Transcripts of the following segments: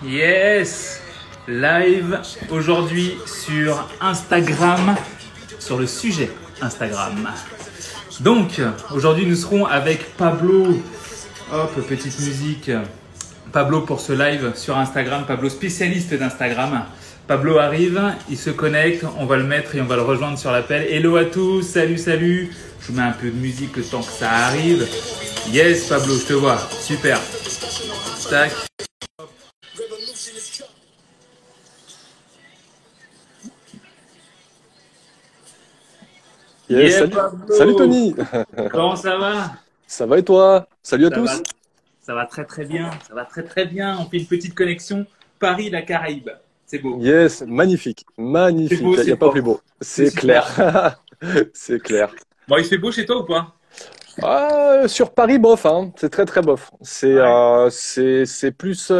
Yes! Live aujourd'hui sur Instagram, sur le sujet Instagram. Donc, aujourd'hui nous serons avec Pablo. Hop, petite musique. Pablo pour ce live sur Instagram. Pablo, spécialiste d'Instagram. Pablo arrive, il se connecte, on va le mettre et on va le rejoindre sur l'appel. Hello à tous, salut, salut. Je vous mets un peu de musique le temps que ça arrive. Yes, Pablo, je te vois. Super. Tac. Yes, Yeah, salut. Pablo. Salut Tony. Comment ça va? Ça va et toi? Salut à Ça va, tous. ça va très très bien. Ça va très très bien. On fait une petite connexion Paris-la Caraïbe. C'est beau. Yes, magnifique, C'est magnifique. beau, Il n'y c'est a pas propre. plus beau. C'est C'est super. clair. C'est clair. Bon, il fait beau chez toi ou pas? Sur Paris, bof, hein. C'est très très bof. Ouais. C'est plus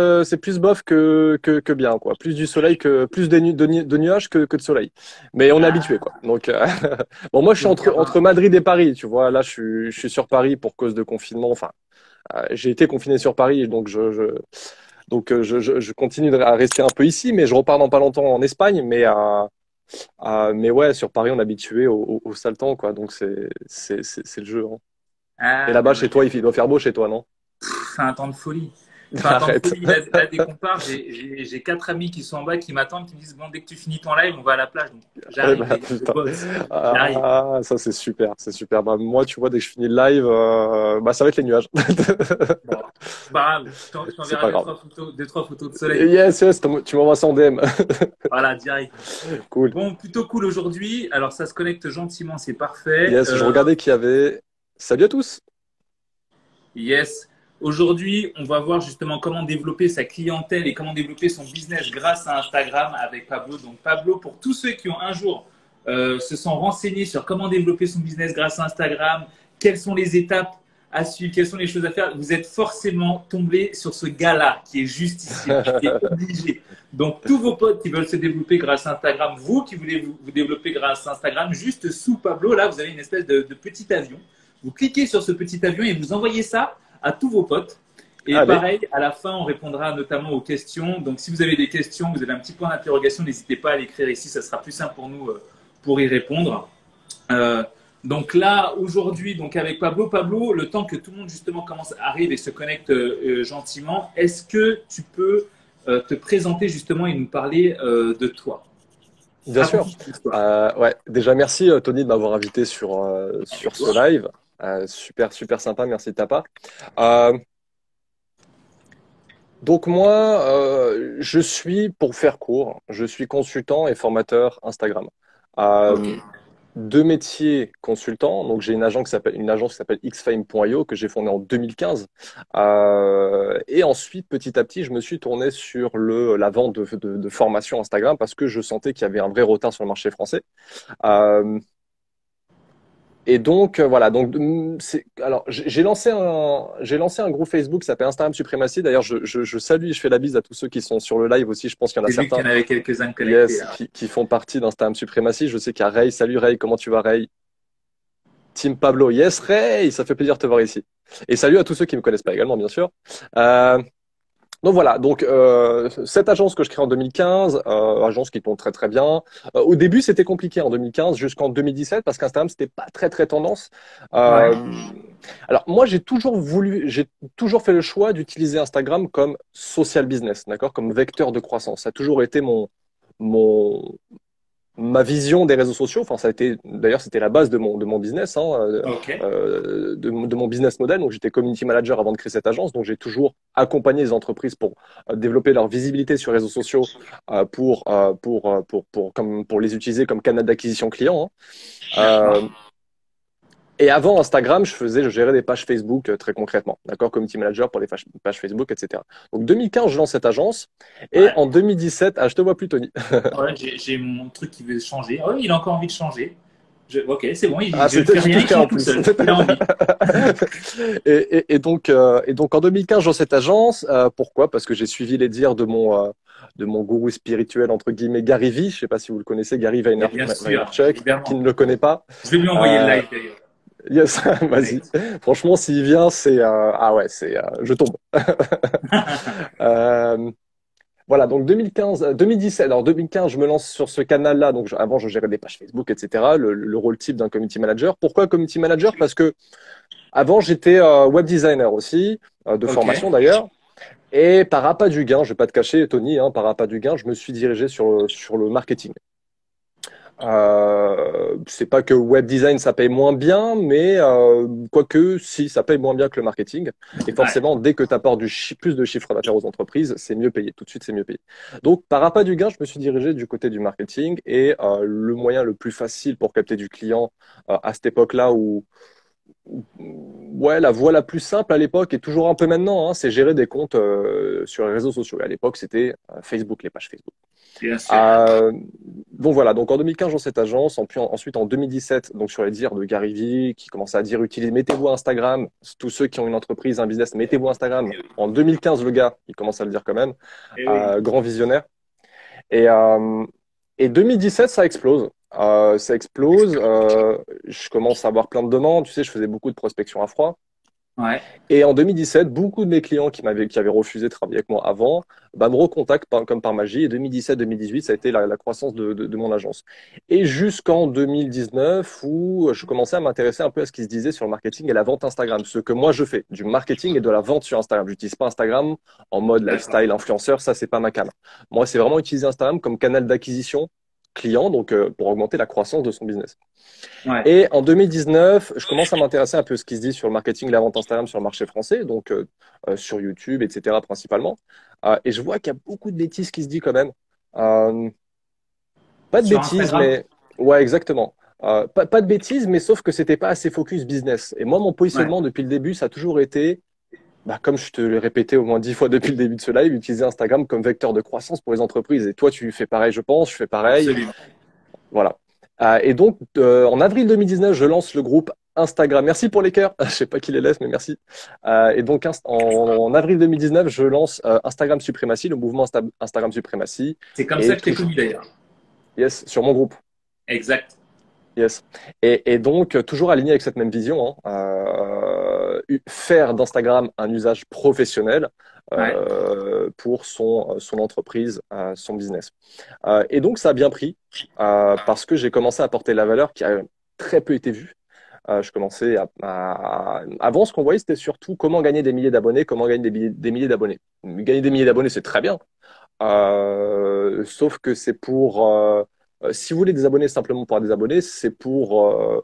bof que bien, quoi. Plus du soleil que plus de nuages que de soleil. Mais on est habitué, Ah, quoi. Donc bon, moi je suis c'est bien. entre Madrid et Paris, tu vois. Là, je suis sur Paris pour cause de confinement. Enfin, j'ai été confiné sur Paris, donc je continue à rester un peu ici, mais je repars dans pas longtemps en Espagne. Mais ouais, sur Paris, on est habitué au sale temps, quoi. Donc c'est le jeu, hein. Et Ah, là-bas, ben chez ouais. toi, il doit faire beau chez toi, non? C'est un temps de folie. C'est un temps de Arrête. folie. Là, dès qu'on part, j'ai quatre amis qui sont en bas qui m'attendent, qui me disent, bon, dès que tu finis ton live, on va à la plage. Donc, Eh j'arrive, ben, les gars, je putain. bosse. J'arrive. Ah, ça c'est super, c'est super. Bah, moi, tu vois, dès que je finis le live, bah, ça va être les nuages. Bon, c'est pas grave. Je C'est t'enverrai pas grave. deux, trois photos de soleil. Yes, yes, tu m'envoies ça en DM. Voilà, direct. Cool. Bon, plutôt cool aujourd'hui. Alors, ça se connecte gentiment, c'est parfait. Yes, je regardais qu'il y avait. Salut à tous. Yes. Aujourd'hui, on va voir justement comment développer sa clientèle et comment développer son business grâce à Instagram avec Pablo. Donc, Pablo, pour tous ceux qui ont un jour se sont renseignés sur comment développer son business grâce à Instagram, quelles sont les étapes à suivre, quelles sont les choses à faire, vous êtes forcément tombé sur ce gars-là qui est juste ici, qui est obligé. Donc, tous vos potes qui veulent se développer grâce à Instagram, vous qui voulez vous développer grâce à Instagram, juste sous Pablo, là, vous avez une espèce de petit avion. Vous cliquez sur ce petit avion et vous envoyez ça à tous vos potes. Et Allez. pareil, à la fin, on répondra notamment aux questions. Donc, si vous avez des questions, vous avez un petit point d'interrogation, n'hésitez pas à l'écrire ici. Ça sera plus simple pour nous pour y répondre. Euh, donc là, aujourd'hui, donc avec Pablo, le temps que tout le monde justement arrive et se connecte gentiment, est-ce que tu peux te présenter justement et nous parler de toi? Bien sûr. Raconte une histoire. Ouais. Déjà, merci Tony de m'avoir invité Avec sur ce toi. live. Super, super sympa. Merci de ta part. Euh, donc moi, je suis, pour faire court, je suis consultant et formateur Instagram. Ok. Euh, Deux métiers consultants. Donc j'ai une agence qui s'appelle xfame.io que j'ai fondée en 2015. Et ensuite, petit à petit, je me suis tourné sur la vente de formation Instagram parce que je sentais qu'il y avait un vrai retard sur le marché français. Euh, et donc voilà, donc alors j'ai lancé un groupe Facebook qui s'appelle Instagram Suprématie. D'ailleurs, je salue et je fais la bise à tous ceux qui sont sur le live aussi. Je pense qu'il y en a J'ai vu qu'il certains, y en avait quelques-uns connectés yes, là. qui font partie d'Instagram Suprématie. Je sais qu'il y a Ray. Salut Ray, comment tu vas Ray? Team Pablo, yes Ray, ça fait plaisir de te voir ici. Et salut à tous ceux qui me connaissent pas également, bien sûr. Euh, donc voilà, donc cette agence que je crée en 2015, agence qui tourne très très bien. Au début, c'était compliqué en 2015 jusqu'en 2017 parce qu'Instagram c'était pas très très tendance. Ouais. Euh, alors moi, j'ai toujours fait le choix d'utiliser Instagram comme social business, d'accord, comme vecteur de croissance. Ça a toujours été mon ma vision des réseaux sociaux. Enfin, ça a été, d'ailleurs, c'était la base de mon business, hein, Ok. de mon business model. Donc, j'étais community manager avant de créer cette agence. Donc, j'ai toujours accompagné les entreprises pour développer leur visibilité sur les réseaux sociaux pour les utiliser comme canal d'acquisition client, hein. D'accord. Et avant Instagram, je gérais des pages Facebook très concrètement, d'accord, community manager pour les pages Facebook, etc. Donc 2015, je lance cette agence et Ouais. en 2017, ah, je te vois plus, Tony. Ouais, j'ai mon truc qui veut changer. Ouais, il a encore envie de changer. Ok, c'est bon, Ah, je ne c'était fais tout rien, il cas en change tout plus. seul. Il a envie. Et donc en 2015, dans cette agence, pourquoi? Parce que j'ai suivi les dires de mon gourou spirituel, entre guillemets, Gary Vee. Je ne sais pas si vous le connaissez, Gary Et bien sûr, Vaynerchuk, qui évidemment. ne le connaît pas. Je vais lui envoyer le Euh, live d'ailleurs. yes, vas-y. Direct. Franchement, s'il vient, ah ouais, je tombe. Euh, voilà, donc 2015, 2017. Alors 2015, je me lance sur ce canal-là. Donc avant, je gérais des pages Facebook, etc. Le rôle type d'un community manager. Pourquoi community manager? Parce que avant, j'étais web designer aussi, de Ok. formation d'ailleurs. Et par appât du gain, je vais pas te cacher, Tony, hein, par appât du gain, je me suis dirigé sur le marketing. C'est pas que web design ça paye moins bien, mais quoique si ça paye moins bien que le marketing. Et Ouais. forcément, dès que tu apportes plus de chiffre d'affaires aux entreprises, c'est mieux payé. Tout de suite, c'est mieux payé. Donc, par appât du gain, je me suis dirigé du côté du marketing et le moyen le plus facile pour capter du client à cette époque-là ouais, la voie la plus simple à l'époque et toujours un peu maintenant, hein, c'est gérer des comptes sur les réseaux sociaux. Et à l'époque, c'était Facebook, les pages Facebook. Bien sûr. Euh, donc voilà, donc en 2015, dans cette agence, ensuite en 2017, donc sur les dires de Gary Vee, qui commençait à dire utilisez, mettez-vous à Instagram, tous ceux qui ont une entreprise, un business, mettez-vous à Instagram. Et oui. En 2015, le gars, il commence à le dire quand même, Et oui. grand visionnaire. Et, euh, et 2017, ça explose. Ça explose. Je commence à avoir plein de demandes. Tu sais, je faisais beaucoup de prospection à froid. Ouais. Et en 2017, beaucoup de mes clients qui avaient refusé de travailler avec moi avant, bah, me recontactent comme par magie. Et 2017-2018, ça a été la croissance de mon agence. Et jusqu'en 2019, où je commençais à m'intéresser un peu à ce qui se disait sur le marketing et la vente Instagram. Ce que moi je fais, du marketing et de la vente sur Instagram. J'utilise pas Instagram en mode D'accord. lifestyle, influenceur, ça c'est pas ma cam. Moi, c'est vraiment utiliser Instagram comme canal d'acquisition client, donc pour augmenter la croissance de son business. Ouais. Et en 2019, je commence à m'intéresser un peu à ce qui se dit sur le marketing, la vente Instagram sur le marché français, donc sur YouTube, etc. principalement. Et je vois qu'il y a beaucoup de bêtises qui se disent quand même. Euh, Pas de Sur bêtises, Instagram? mais ouais, exactement. Pas de bêtises, mais sauf que c'était pas assez focus business. Et moi, mon Ouais. positionnement depuis le début, ça a toujours été, bah, comme je te l'ai répété au moins 10 fois depuis le début de ce live, utiliser Instagram comme vecteur de croissance pour les entreprises. Et toi, tu fais pareil, je pense, je fais pareil. Absolument. Voilà. Et donc, en avril 2019, je lance le groupe Instagram. Merci pour les cœurs. Je sais pas qui les laisse, mais merci. Et donc, en avril 2019, je lance Instagram Suprématie, le mouvement Instagram Suprématie. C'est comme ça Et que je t'ai toujours, connu d'ailleurs. yes, sur mon groupe. Exact. Yes. Et donc, toujours aligné avec cette même vision, hein, faire d'Instagram un usage professionnel Ouais. pour son entreprise, son business. Et donc, ça a bien pris parce que j'ai commencé à apporter la valeur qui a très peu été vue. Je commençais Avant, ce qu'on voyait, c'était surtout comment gagner des milliers d'abonnés, comment gagner des milliers d'abonnés. Gagner des milliers d'abonnés, c'est très bien. Sauf que c'est si vous voulez des abonnés simplement pour des abonnés, C'est pour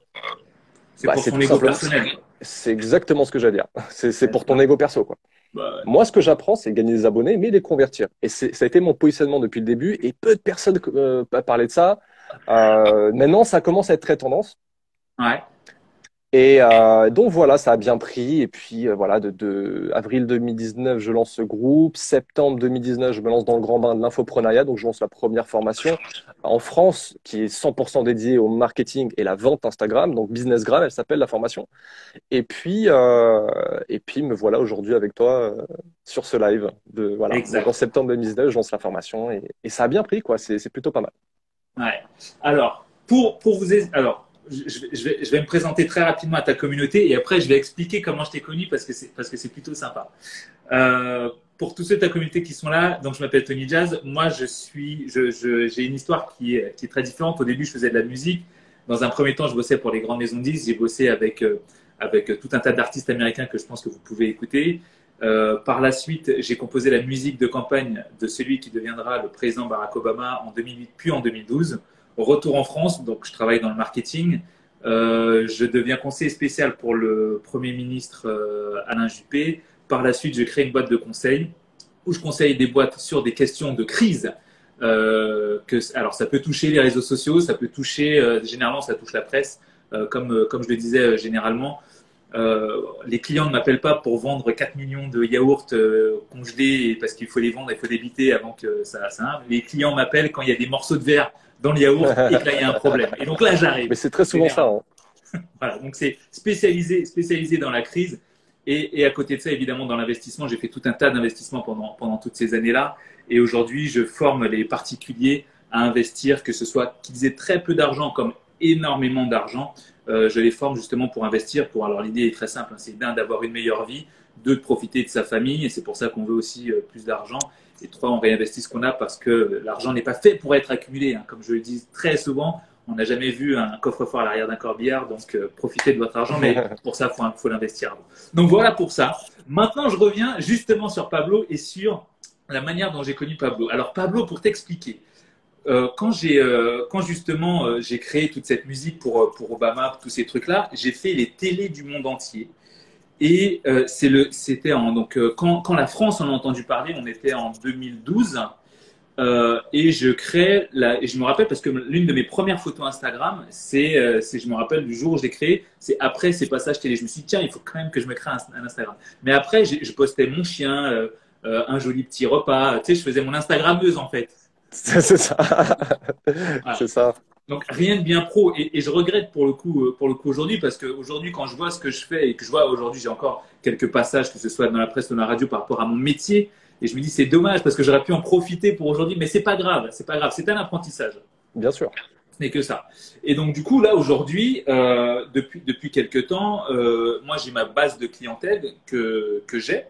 c'est ton tout ego simplement, personnel, quoi. c'est exactement ce que j'allais dire. C'est pour ton D'accord. ego perso, quoi. Bah, ouais. Moi, ce que j'apprends, c'est gagner des abonnés, mais les convertir. Et ça a été mon positionnement depuis le début. Et peu de personnes parlaient de ça. Maintenant, ça commence à être très tendance. Ouais. Et donc voilà, ça a bien pris. Et puis voilà, de avril 2019, je lance ce groupe. Septembre 2019, je me lance dans le grand bain de l'infoprenariat. Donc je lance la première formation en France qui est 100% dédiée au marketing et la vente Instagram. Donc Businessgram, elle s'appelle la formation. Et puis me voilà aujourd'hui avec toi sur ce live. Voilà. Donc en Exact. septembre 2019, je lance la formation et ça a bien pris, quoi. C'est plutôt pas mal. Ouais. Alors, alors, je vais me présenter très rapidement à ta communauté et après je vais expliquer comment je t'ai connu parce que c'est plutôt sympa. Pour tous ceux de ta communauté qui sont là, donc je m'appelle Tony Jazz. Moi, j'ai une histoire qui est très différente. Au début, je faisais de la musique. Dans un premier temps, je bossais pour les grandes maisons de disques. J'ai bossé avec tout un tas d'artistes américains que je pense que vous pouvez écouter. Par la suite, j'ai composé la musique de campagne de celui qui deviendra le président Barack Obama en 2008 puis en 2012. Retour en France, donc je travaille dans le marketing. Je deviens conseiller spécial pour le Premier ministre Alain Juppé. Par la suite, je crée une boîte de conseil où je conseille des boîtes sur des questions de crise. Alors, ça peut toucher les réseaux sociaux, ça peut toucher, généralement, ça touche la presse. Comme je le disais généralement, les clients ne m'appellent pas pour vendre 4 millions de yaourts congelés parce qu'il faut les vendre, il faut débiter avant que ça. Les clients m'appellent quand il y a des morceaux de verre dans le yaourt et que là, il y a un problème. Et donc là, j'arrive, Mais c'est très souvent ça, généralement. hein. Voilà, donc c'est spécialisé dans la crise. Et à côté de ça, évidemment, dans l'investissement, j'ai fait tout un tas d'investissements pendant toutes ces années-là. Et aujourd'hui, je forme les particuliers à investir, que ce soit qu'ils aient très peu d'argent comme énormément d'argent. Je les forme justement pour investir. Alors l'idée est très simple, hein, c'est d'un, d'avoir une meilleure vie, deux, de profiter de sa famille. Et c'est pour ça qu'on veut aussi plus d'argent. Et 3, on réinvestit ce qu'on a parce que l'argent n'est pas fait pour être accumulé, hein. Comme je le dis très souvent, on n'a jamais vu un coffre-fort à l'arrière d'un corbillard, donc profitez de votre argent, mais pour ça, faut l'investir. Donc voilà pour ça. Maintenant, je reviens justement sur Pablo et sur la manière dont j'ai connu Pablo. Alors Pablo, pour t'expliquer, quand justement j'ai créé toute cette musique pour Obama, pour tous ces trucs-là, j'ai fait les télés du monde entier. Et c'était quand la France en a entendu parler, on était en 2012. Et et je me rappelle parce que l'une de mes premières photos Instagram, je me rappelle du jour où je l'ai créé, c'est après ces passages télé. Je me suis dit, tiens, il faut quand même que je me crée un Instagram. Mais après, je postais mon chien, un joli petit repas. Tu sais, je faisais mon Instagrammeuse en fait. C'est ça. Voilà. C'est ça. Donc rien de bien pro et je regrette pour le coup aujourd'hui parce qu'aujourd'hui quand je vois ce que je fais et que je vois aujourd'hui j'ai encore quelques passages que ce soit dans la presse ou dans la radio par rapport à mon métier et je me dis c'est dommage parce que j'aurais pu en profiter pour aujourd'hui mais c'est pas grave, c'est un apprentissage. Bien sûr. Ce n'est que ça. Et donc du coup là aujourd'hui depuis quelques temps moi j'ai ma base de clientèle que j'ai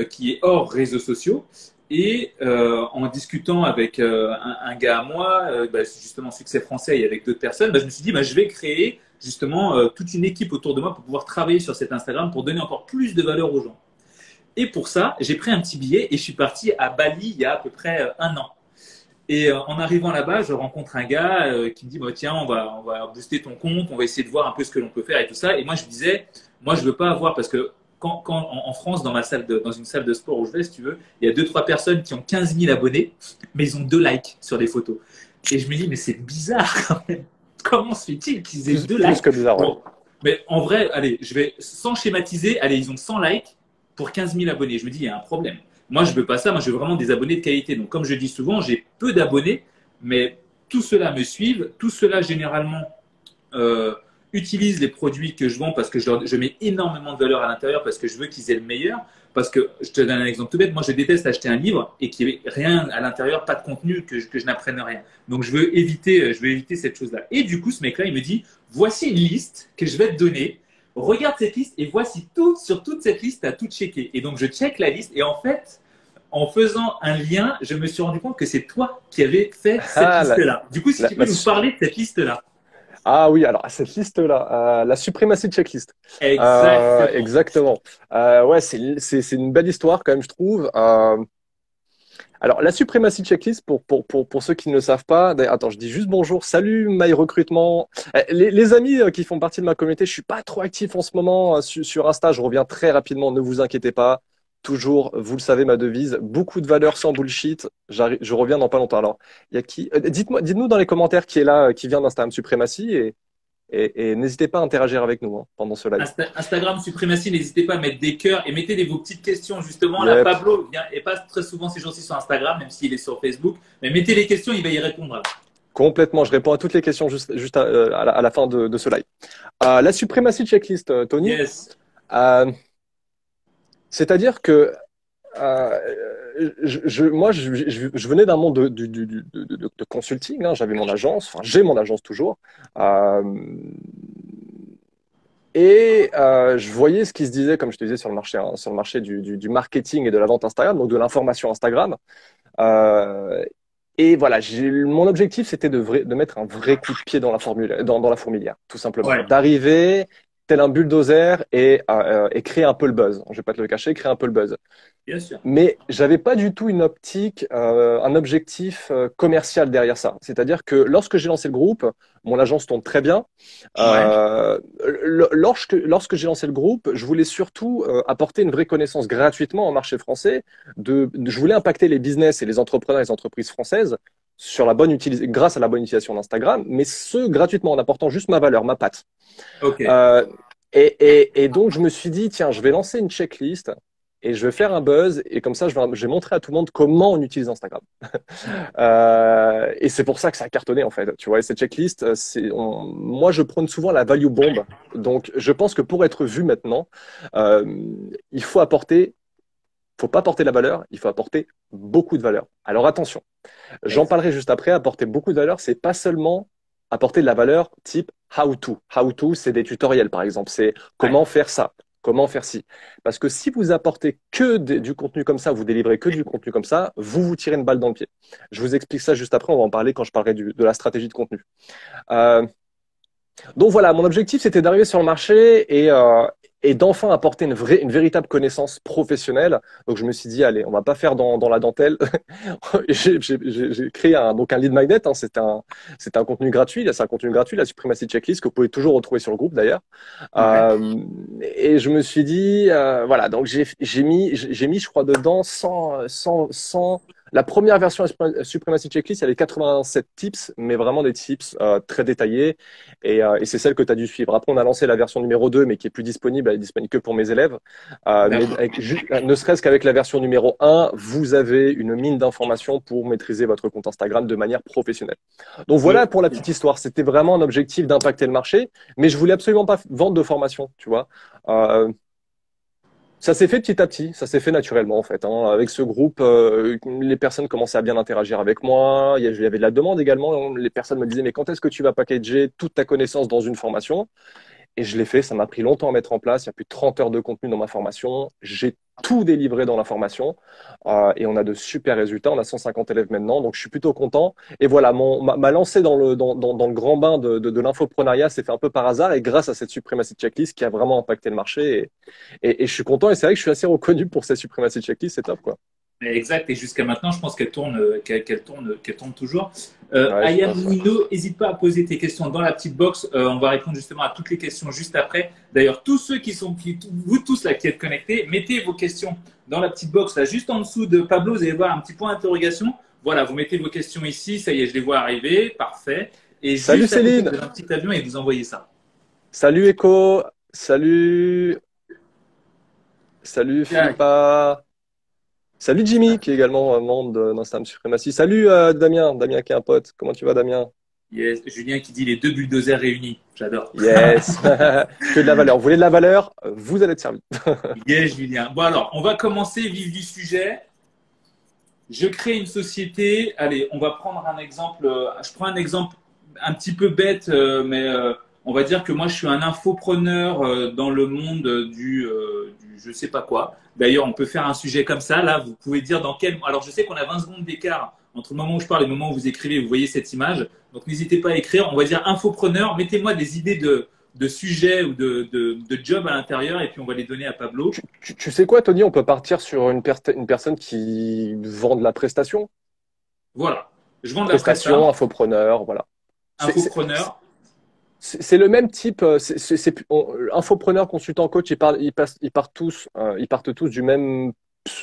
qui est hors réseaux sociaux. Et en discutant avec un gars à moi, justement Succès Français et avec d'autres personnes, je me suis dit, je vais créer justement toute une équipe autour de moi pour pouvoir travailler sur cet Instagram pour donner encore plus de valeur aux gens. Et pour ça, j'ai pris un petit billet et je suis parti à Bali il y a à peu près un an. Et en arrivant là-bas, je rencontre un gars qui me dit, tiens, on va booster ton compte, on va essayer de voir un peu ce que l'on peut faire et tout ça. Et moi, je disais, moi, je veux pas avoir, parce que en France, dans une salle de sport où je vais, si tu veux, il y a 2-3 personnes qui ont 15 000 abonnés, mais ils ont 2 likes sur des photos. Et je me dis, mais c'est bizarre quand même. Comment se fait-il qu'ils aient 2 likes? Plus que bizarre, ouais. Bon, mais en vrai, allez, je vais sans schématiser, allez, ils ont 100 likes pour 15 000 abonnés. Je me dis, il y a un problème. Moi, je veux pas ça. Moi, je veux vraiment des abonnés de qualité. Donc, comme je dis souvent, j'ai peu d'abonnés, mais tout cela me suivent. Tout cela, généralement, utilisent les produits que je vends parce que je mets énormément de valeur à l'intérieur parce que je veux qu'ils aient le meilleur. Parce que, je te donne un exemple tout bête, moi je déteste acheter un livre et qu'il n'y ait rien à l'intérieur, pas de contenu, que je n'apprenne rien. Donc je veux éviter cette chose-là. Et du coup, ce mec-là, il me dit, voici une liste que je vais te donner, regarde cette liste et voici sur toute cette liste, tu as tout checké. Et donc je check la liste et en fait, en faisant un lien, je me suis rendu compte que c'est toi qui avais fait cette liste-là. Du coup, si tu peux nous parler de cette liste-là. Ah oui, alors cette liste-là, la suprématie checklist. Exactement. Exactement. Ouais, c'est une belle histoire quand même, je trouve. Alors la suprématie checklist, pour ceux qui ne le savent pas, attends, je dis juste bonjour, salut My Recrutement. Les amis qui font partie de ma communauté, je suis pas trop actif en ce moment sur Insta, je reviens très rapidement, ne vous inquiétez pas. Toujours, vous le savez, ma devise, beaucoup de valeur sans bullshit. Je reviens dans pas longtemps. Alors, il y a qui? Dites-nous dans les commentaires qui est là, qui vient d'Instagram Suprématie et n'hésitez pas à interagir avec nous pendant ce live. Instagram Suprématie, n'hésitez pas à mettre des cœurs et mettez vos petites questions justement. Yep. Là, Pablo et pas très souvent ces jours-ci sur Instagram, même s'il est sur Facebook. Mais mettez les questions, il va y répondre. Là. Complètement, je réponds à toutes les questions juste à la fin de ce live. La suprématie checklist, Tony. Yes. C'est-à-dire que moi, je venais d'un monde de consulting. Hein, j'avais mon agence, enfin j'ai mon agence toujours. Je voyais ce qui se disait, comme je te disais, sur le marché du marketing et de la vente Instagram, donc de l'information Instagram. Et voilà, mon objectif, c'était de mettre un vrai coup de pied dans la fourmilière, tout simplement. Ouais. D'arriver tel un bulldozer et créer un peu le buzz. Je vais pas te le cacher, créer un peu le buzz. Bien sûr. Mais j'avais pas du tout une optique, un objectif commercial derrière ça. C'est-à-dire que lorsque j'ai lancé le groupe, mon agence tourne très bien. Lorsque j'ai lancé le groupe, je voulais surtout apporter une vraie connaissance gratuitement au marché français. Je voulais impacter les business et les entrepreneurs et les entreprises françaises sur grâce à la bonne utilisation d'Instagram, mais gratuitement en apportant juste ma valeur, ma patte. Okay. Et donc je me suis dit, tiens, je vais lancer une checklist. Et je vais faire un buzz et comme ça, je vais montrer à tout le monde comment on utilise Instagram. Et c'est pour ça que ça a cartonné en fait. Tu vois, cette checklist, moi, je prône souvent la value bomb. Donc, je pense que pour être vu maintenant, il faut pas apporter la valeur, il faut apporter beaucoup de valeur. Alors attention, j'en parlerai juste après. Apporter beaucoup de valeur, c'est pas seulement apporter de la valeur type how to. How to, c'est des tutoriels par exemple. C'est comment faire ça. comment faire ci. Parce que si vous apportez du contenu comme ça, vous délivrez que du contenu comme ça, vous tirez une balle dans le pied. Je vous explique ça juste après, on va en parler quand je parlerai de la stratégie de contenu. Euh, donc voilà, mon objectif, c'était d'arriver sur le marché et d'enfin apporter une véritable connaissance professionnelle. Donc je me suis dit, allez, on va pas faire dans la dentelle. J'ai créé donc un lead magnet, hein, c'est un contenu gratuit, c'est un contenu gratuit, la Supremacy Checklist, que vous pouvez toujours retrouver sur le groupe d'ailleurs. Ouais. Et je me suis dit, voilà, donc j'ai mis, je crois, dedans 100. La première version Supremacy Checklist, elle est 87 tips, mais vraiment des tips très détaillés. Et c'est celle que tu as dû suivre. Après, on a lancé la version numéro 2, mais qui est plus disponible. Elle est disponible que pour mes élèves. Mais ne serait-ce qu'avec la version numéro 1, vous avez une mine d'informations pour maîtriser votre compte Instagram de manière professionnelle. Donc voilà pour la petite histoire. C'était vraiment un objectif d'impacter le marché, mais je voulais absolument pas vendre de formation, tu vois. Ça s'est fait petit à petit, ça s'est fait naturellement en fait. Hein. Avec ce groupe, les personnes commençaient à bien interagir avec moi. Il y avait de la demande également. Les personnes me disaient mais quand est-ce que tu vas packager toute ta connaissance dans une formation? Et je l'ai fait, ça m'a pris longtemps à mettre en place. Il y a plus de 30 heures de contenu dans ma formation. J'ai tout délivré dans la formation et on a de super résultats. On a 150 élèves maintenant, donc je suis plutôt content. Et voilà, ma lancée dans le grand bain de l'infoprenariat s'est fait un peu par hasard et grâce à cette Supremacy Checklist qui a vraiment impacté le marché. Et je suis content et c'est vrai que je suis assez reconnu pour cette Supremacy Checklist, c'est top quoi. Exact, et jusqu'à maintenant, je pense qu'elle tourne, qu'elle tourne toujours. Ouais, je Ayam pense, ouais. Nino, n'hésite pas à poser tes questions dans la petite box. On va répondre justement à toutes les questions juste après. D'ailleurs, tous ceux vous tous là qui êtes connectés, mettez vos questions dans la petite box là, juste en dessous de Pablo. Vous allez voir un petit point d'interrogation. Voilà, vous mettez vos questions ici. Ça y est, je les vois arriver. Parfait. Et Salut juste à côté, vous Céline, avez un petit avion et vous envoyez ça. salut Echo, salut Tac. Philippa. Salut Jimmy, qui est également un membre d'Instagram Supremacy. Salut Damien qui est un pote. Comment tu vas Damien? Yes. Julien qui dit les deux bulldozers réunis. J'adore. Yes, que de la valeur. Vous voulez de la valeur? Vous allez être servi. Yes, Julien. Bon alors, on va commencer vif du sujet. Je crée une société. Allez, on va prendre un exemple. Je prends un exemple un petit peu bête, mais on va dire que moi, je suis un infopreneur dans le monde du je sais pas quoi. D'ailleurs, on peut faire un sujet comme ça. Là, vous pouvez dire dans quel. Alors, je sais qu'on a 20 secondes d'écart entre le moment où je parle et le moment où vous écrivez. Vous voyez cette image. Donc, n'hésitez pas à écrire. On va dire infopreneur. Mettez-moi des idées de sujets ou de jobs à l'intérieur et puis on va les donner à Pablo. Tu sais quoi, Tony? On peut partir sur une personne qui vend de la prestation. Voilà. Je vends de la Prestation, presta, infopreneur, voilà. infopreneur. C'est le même type. Infopreneur, consultant, coach, ils partent tous du même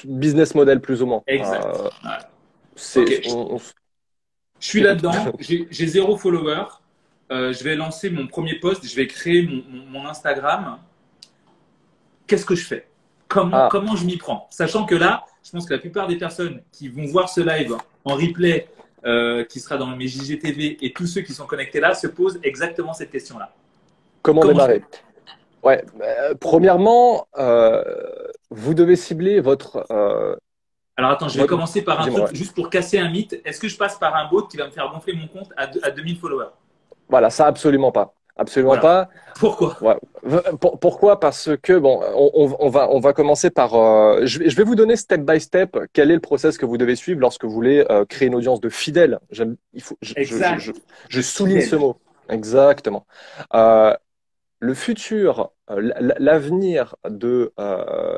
business model plus ou moins. Exact. Voilà. C'est, Ok. on- Je suis là-dedans. J'ai 0 follower. Je vais lancer mon premier post. Je vais créer mon Instagram. Qu'est-ce que je fais? Ah, Comment je m'y prends? Sachant que là, je pense que la plupart des personnes qui vont voir ce live en replay, qui sera dans mes JGTV, et tous ceux qui sont connectés là, se posent exactement cette question-là. comment Comment je fais? démarrer? Ouais. Premièrement, vous devez cibler Alors attends, je vais votre. commencer par un Dis-moi. truc Ouais. juste pour casser un mythe. Est-ce que je passe par un bot qui va me faire gonfler mon compte à 2000 followers? Voilà, ça absolument pas. Absolument Voilà. pas. Pourquoi? Ouais. Pourquoi? Parce que bon, on va commencer par. Je vais vous donner step by step quel est le process que vous devez suivre lorsque vous voulez créer une audience de fidèles. Il faut, Exact. je souligne ce Fidèle. mot. Exactement. Euh, le futur, l'avenir euh,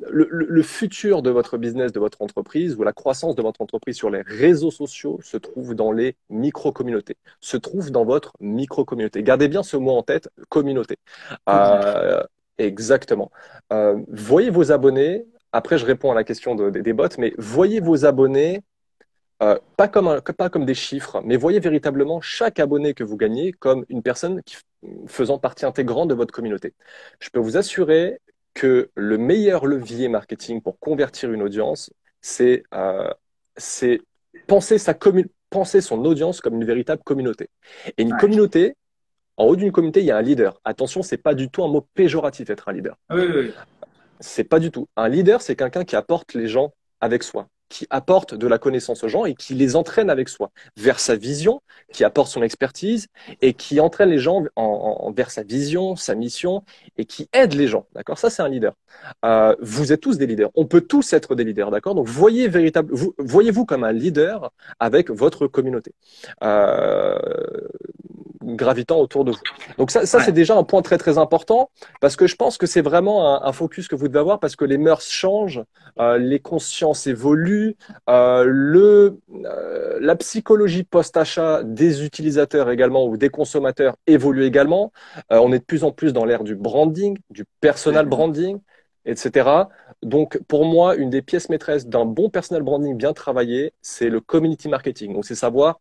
le futur de votre business, de votre entreprise ou la croissance de votre entreprise sur les réseaux sociaux se trouve dans les micro-communautés, se trouve dans votre micro-communauté. Gardez bien ce mot en tête, communauté. Communauté. Euh, exactement. Voyez vos abonnés. Après, je réponds à la question des bots, mais voyez vos abonnés pas comme des chiffres, mais voyez véritablement chaque abonné que vous gagnez comme une personne faisant partie intégrante de votre communauté. Je peux vous assurer que le meilleur levier marketing pour convertir une audience, c'est penser penser son audience comme une véritable communauté. Et une Ouais. communauté, en haut d'une communauté, il y a un leader. Attention, c'est pas du tout un mot péjoratif être un leader. Oui, oui, oui. C'est pas du tout. Un leader, c'est quelqu'un qui apporte les gens avec soi. qui apporte de la connaissance aux gens et qui les entraîne avec soi vers sa vision, qui apporte son expertise et qui entraîne les gens vers sa vision, sa mission et qui aide les gens. D'accord? Ça, c'est un leader. Vous êtes tous des leaders. On peut tous être des leaders. D'accord? Donc, voyez-vous comme un leader avec votre communauté. Gravitant autour de vous. Donc ça Ouais. c'est déjà un point très très important parce que je pense que c'est vraiment un focus que vous devez avoir parce que les mœurs changent, les consciences évoluent, la psychologie post-achat des utilisateurs également ou des consommateurs évolue également. On est de plus en plus dans l'ère du branding, du personal branding, etc. Donc, pour moi, une des pièces maîtresses d'un bon personal branding bien travaillé, c'est le community marketing. Donc, c'est savoir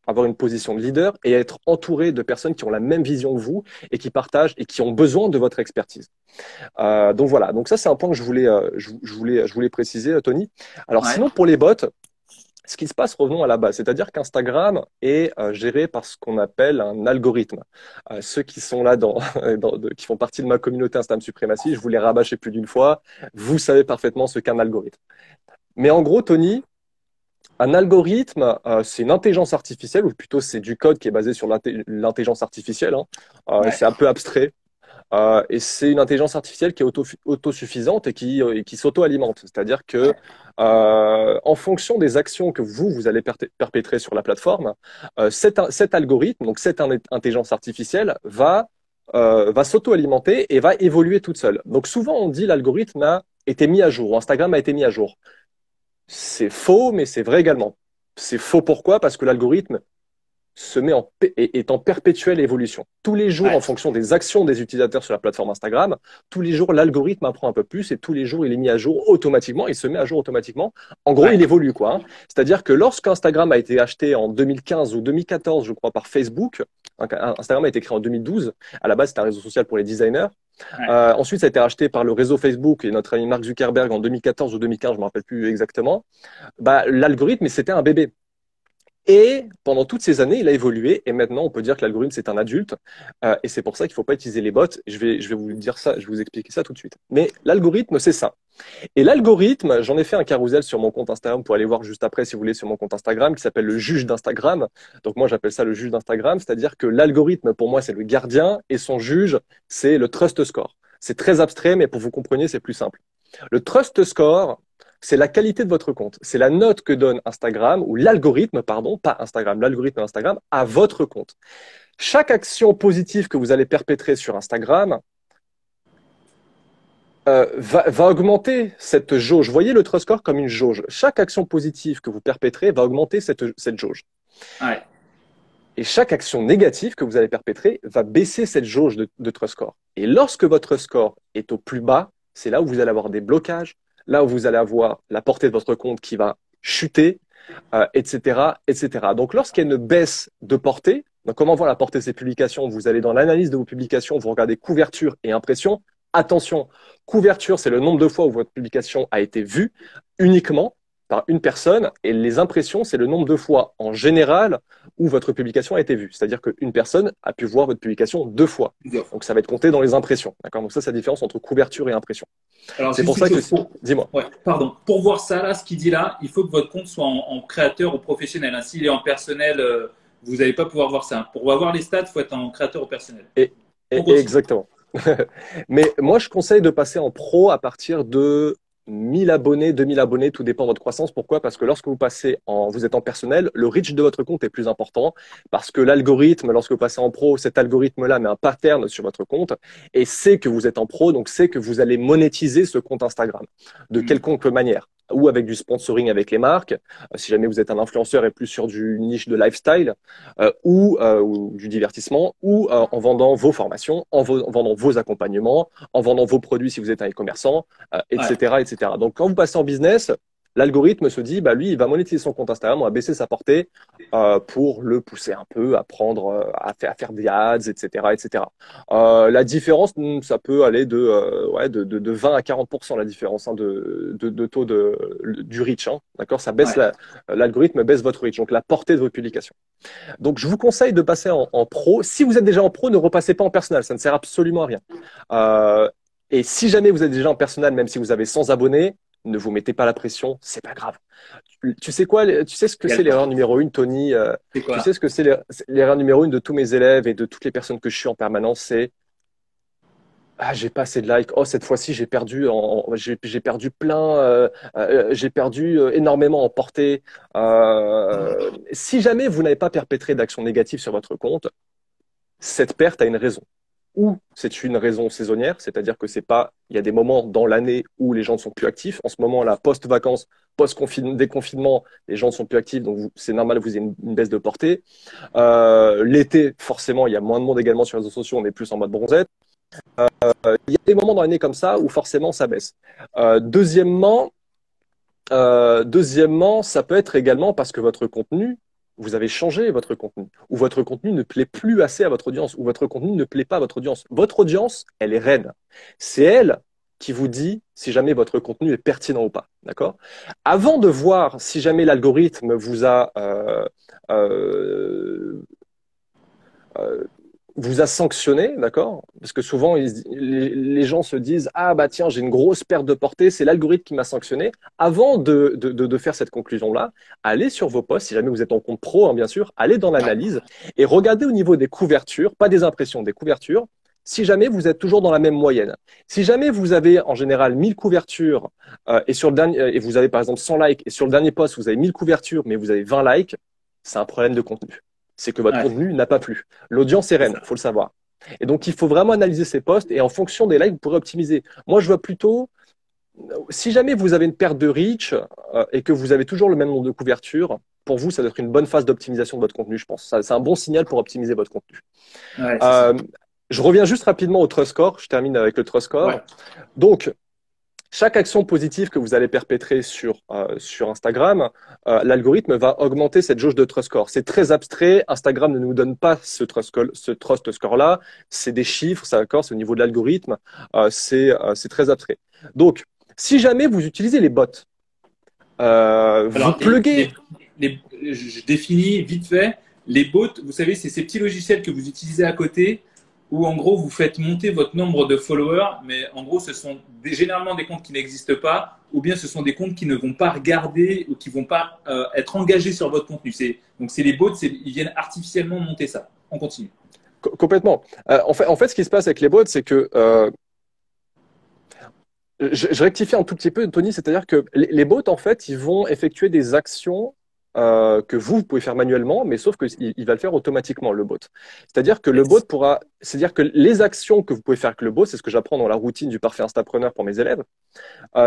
avoir une position de leader et être entouré de personnes qui ont la même vision que vous et qui partagent et qui ont besoin de votre expertise. Donc voilà. Donc ça, c'est un point que je voulais préciser, Tony. Alors Ouais. sinon, pour les bots, ce qui se passe, revenons à la base, c'est-à-dire qu'Instagram est géré par ce qu'on appelle un algorithme. Ceux qui sont là, qui font partie de ma communauté Instagram Suprématie, je vous l'ai rabâché plus d'une fois, vous savez parfaitement ce qu'est un algorithme. Mais en gros, Tony, un algorithme, c'est une intelligence artificielle, ou plutôt c'est du code qui est basé sur l'intelligence artificielle. Hein. Ouais. C'est un peu abstrait. Et c'est une intelligence artificielle qui est autosuffisante et qui s'auto-alimente. C'est-à-dire que en fonction des actions que vous allez perpétrer sur la plateforme, cet algorithme, donc cette intelligence artificielle, va s'auto-alimenter et va évoluer toute seule. Donc souvent on dit l'algorithme a été mis à jour, ou Instagram a été mis à jour. C'est faux, mais c'est vrai également. C'est faux pourquoi? Parce que l'algorithme est en perpétuelle évolution. Tous les jours, Ouais. en fonction des actions des utilisateurs sur la plateforme Instagram, tous les jours, l'algorithme apprend un peu plus et tous les jours, il est mis à jour automatiquement. Il se met à jour automatiquement. En gros, Ouais. il évolue, quoi. Hein. C'est-à-dire que lorsqu'Instagram a été acheté en 2015 ou 2014, je crois, par Facebook, Instagram a été créé en 2012. À la base, c'était un réseau social pour les designers. Ouais. Ensuite, ça a été racheté par le réseau Facebook et notre ami Mark Zuckerberg en 2014 ou 2015, je ne me rappelle plus exactement. Bah, l'algorithme, c'était un bébé. Et pendant toutes ces années, il a évolué. Et maintenant, on peut dire que l'algorithme, c'est un adulte. Et c'est pour ça qu'il ne faut pas utiliser les bots. Je vais vous dire ça, je vais vous expliquer ça tout de suite. Mais l'algorithme, c'est ça. Et l'algorithme, j'en ai fait un carrousel sur mon compte Instagram pour aller voir juste après, si vous voulez, sur mon compte Instagram, qui s'appelle le juge d'Instagram. Donc moi, j'appelle ça le juge d'Instagram. C'est-à-dire que l'algorithme, pour moi, c'est le gardien et son juge, c'est le trust score. C'est très abstrait, mais pour que vous compreniez, c'est plus simple. Le trust score, c'est la qualité de votre compte. C'est la note que donne Instagram, ou l'algorithme, pardon, pas Instagram, l'algorithme d'Instagram, à votre compte. Chaque action positive que vous allez perpétrer sur Instagram va augmenter cette jauge. Voyez le trust score comme une jauge. Chaque action positive que vous perpétrez va augmenter cette jauge. Ouais. Et chaque action négative que vous allez perpétrer va baisser cette jauge de trust score. Et lorsque votre score est au plus bas, c'est là où vous allez avoir des blocages, là où vous allez avoir la portée de votre compte qui va chuter, etc., etc. Donc, lorsqu'il y a une baisse de portée, donc comment voir la portée de ces publications? Vous allez dans l'analyse de vos publications, vous regardez couverture et impression. Attention, couverture, c'est le nombre de fois où votre publication a été vue uniquement par une personne, et les impressions, c'est le nombre de fois en général où votre publication a été vue. C'est-à-dire qu'une personne a pu voir votre publication 2 fois. Donc, ça va être compté dans les impressions. D'accord? Donc, ça, c'est la différence entre couverture et impression. Alors, C'est juste pour une ça que… chose pour. Dis-moi. Ouais, pardon. Pour voir ça, là, ce qu'il dit là, il faut que votre compte soit en créateur ou professionnel. Hein. S'il est en personnel, vous n'allez pas pouvoir voir ça. Pour avoir les stats, il faut être en créateur ou personnel. Et, On continue. exactement. Mais moi, je conseille de passer en pro à partir de 1000 abonnés, 2000 abonnés, tout dépend de votre croissance. Pourquoi? Parce que lorsque vous êtes en personnel, le reach de votre compte est plus important parce que l'algorithme, lorsque vous passez en pro, cet algorithme-là met un pattern sur votre compte et sait que vous êtes en pro, donc sait que vous allez monétiser ce compte Instagram de quelconque manière, ou avec du sponsoring avec les marques, si jamais vous êtes un influenceur et plus sur du niche de lifestyle, ou du divertissement, ou en vendant vos formations, en vendant vos accompagnements, en vendant vos produits si vous êtes un e-commerçant, Ouais. etc., etc. Donc, quand vous passez en business, l'algorithme se dit, bah, lui, il va monétiser son compte Instagram, on va baisser sa portée pour le pousser un peu à prendre, à faire des ads, etc., etc. La différence, ça peut aller de 20 à 40% la différence hein, de taux du reach. Hein, d'accord? Ça baisse Ouais. l'algorithme baisse votre reach, donc la portée de votre publication. Donc, je vous conseille de passer en pro. Si vous êtes déjà en pro, ne repassez pas en personnel, ça ne sert absolument à rien. Et si jamais vous êtes déjà en personnel, même si vous avez 100 abonnés, ne vous mettez pas la pression, c'est pas grave. Tu sais quoi, tu sais ce que c'est l'erreur numéro une, Tony? C'est Tu sais quoi? ce que c'est l'erreur numéro une de tous mes élèves et de toutes les personnes que je suis en permanence, c'est ah, j'ai pas assez de likes. Oh, cette fois-ci, j'ai perdu plein, j'ai perdu énormément en portée. Si jamais vous n'avez pas perpétré d'actions négatives sur votre compte, cette perte a une raison. Ou c'est une raison saisonnière, c'est-à-dire que c'est pas, il y a des moments dans l'année où les gens ne sont plus actifs. En ce moment, là, post-vacances, déconfinement, les gens ne sont plus actifs, donc c'est normal que vous ayez une baisse de portée. L'été, forcément, il y a moins de monde également sur les réseaux sociaux, on est plus en mode bronzette. Il y a des moments dans l'année comme ça où forcément ça baisse. Deuxièmement, ça peut être également parce que votre contenu, vous avez changé votre contenu, ou votre contenu ne plaît plus assez à votre audience, ou votre contenu ne plaît pas à votre audience. Votre audience, elle est reine. C'est elle qui vous dit si jamais votre contenu est pertinent ou pas. D'accord? Avant de voir si jamais l'algorithme euh, euh, vous a sanctionné, d'accord? Parce que souvent, les gens se disent, ah bah tiens, j'ai une grosse perte de portée, c'est l'algorithme qui m'a sanctionné. Avant de faire cette conclusion-là, allez sur vos posts, si jamais vous êtes en compte pro, hein, bien sûr, allez dans l'analyse et regardez au niveau des couvertures, pas des impressions, des couvertures, si jamais vous êtes toujours dans la même moyenne. Si jamais vous avez en général 1000 couvertures et vous avez par exemple 100 likes et sur le dernier post, vous avez 1000 couvertures mais vous avez 20 likes, c'est un problème de contenu. C'est que votre Ouais, contenu n'a pas plu. L'audience est c'est reine, ça. il faut le savoir. Et donc, il faut vraiment analyser ces posts et en fonction des likes, vous pourrez optimiser. Moi, je vois plutôt, si jamais vous avez une perte de reach et que vous avez toujours le même nombre de couvertures, pour vous, ça doit être une bonne phase d'optimisation de votre contenu, je pense. C'est un bon signal pour optimiser votre contenu. Ouais, c'est Euh, ça. je reviens juste rapidement au Trust Score. Je termine avec le Trust Ouais. Score. Donc, chaque action positive que vous allez perpétrer sur Instagram, l'algorithme va augmenter cette jauge de trust score. C'est très abstrait. Instagram ne nous donne pas ce trust score-là. C'est des chiffres, c'est d'accord, c'est au niveau de l'algorithme. C'est très abstrait. Donc, si jamais vous utilisez les bots, vous Alors, pluguez. je définis vite fait. Les bots, vous savez, c'est ces petits logiciels que vous utilisez à côté où, en gros, vous faites monter votre nombre de followers, mais en gros, ce sont généralement des comptes qui n'existent pas, ou bien ce sont des comptes qui ne vont pas regarder ou qui ne vont pas être engagés sur votre contenu. Donc, c'est les bots, ils viennent artificiellement monter ça. On continue. Complètement. En fait, ce qui se passe avec les bots, c'est que je rectifie un tout petit peu, Tony, c'est-à-dire que les bots, en fait, ils vont effectuer des actions que vous pouvez faire manuellement, mais sauf qu'il va le faire automatiquement, le bot. C'est-à-dire que le bot Yes. pourra, c'est-à-dire que les actions que vous pouvez faire avec le bot, c'est ce que j'apprends dans la routine du parfait Instapreneur pour mes élèves,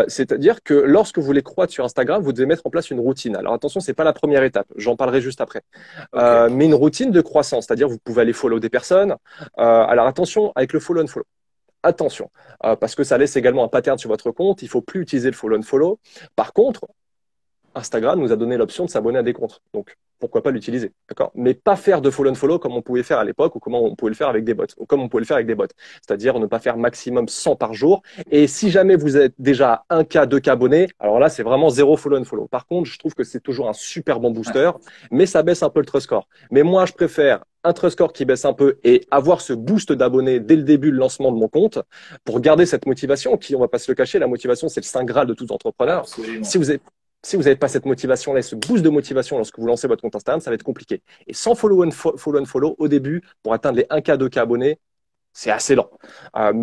c'est-à-dire que lorsque vous voulez croître sur Instagram, vous devez mettre en place une routine. Alors attention, c'est pas la première étape, j'en parlerai juste après. OK. Mais une routine de croissance, c'est-à-dire vous pouvez aller follow des personnes. Alors attention avec le follow and follow. Attention, parce que ça laisse également un pattern sur votre compte. Il faut plus utiliser le follow and follow. Par contre, Instagram nous a donné l'option de s'abonner à des comptes. Donc, pourquoi pas l'utiliser, d'accord? Mais pas faire de follow and follow comme on pouvait faire à l'époque ou comment on pouvait le faire avec des bots, ou comme on pouvait le faire avec des bots. C'est-à-dire ne pas faire maximum 100 par jour. Et si jamais vous êtes déjà à 1K, 2K abonnés, alors là, c'est vraiment zéro follow and follow. Par contre, je trouve que c'est toujours un super bon booster, mais ça baisse un peu le trust score. Mais moi, je préfère un trust score qui baisse un peu et avoir ce boost d'abonnés dès le début, le lancement de mon compte, pour garder cette motivation qui, on va pas se le cacher, la motivation, c'est le saint graal de tout entrepreneur. Absolument. Si vous êtes si vous n'avez pas cette motivation-là, ce boost de motivation lorsque vous lancez votre compte Instagram, ça va être compliqué. Et sans follow au début, pour atteindre les 1K, 2K abonnés, c'est assez lent.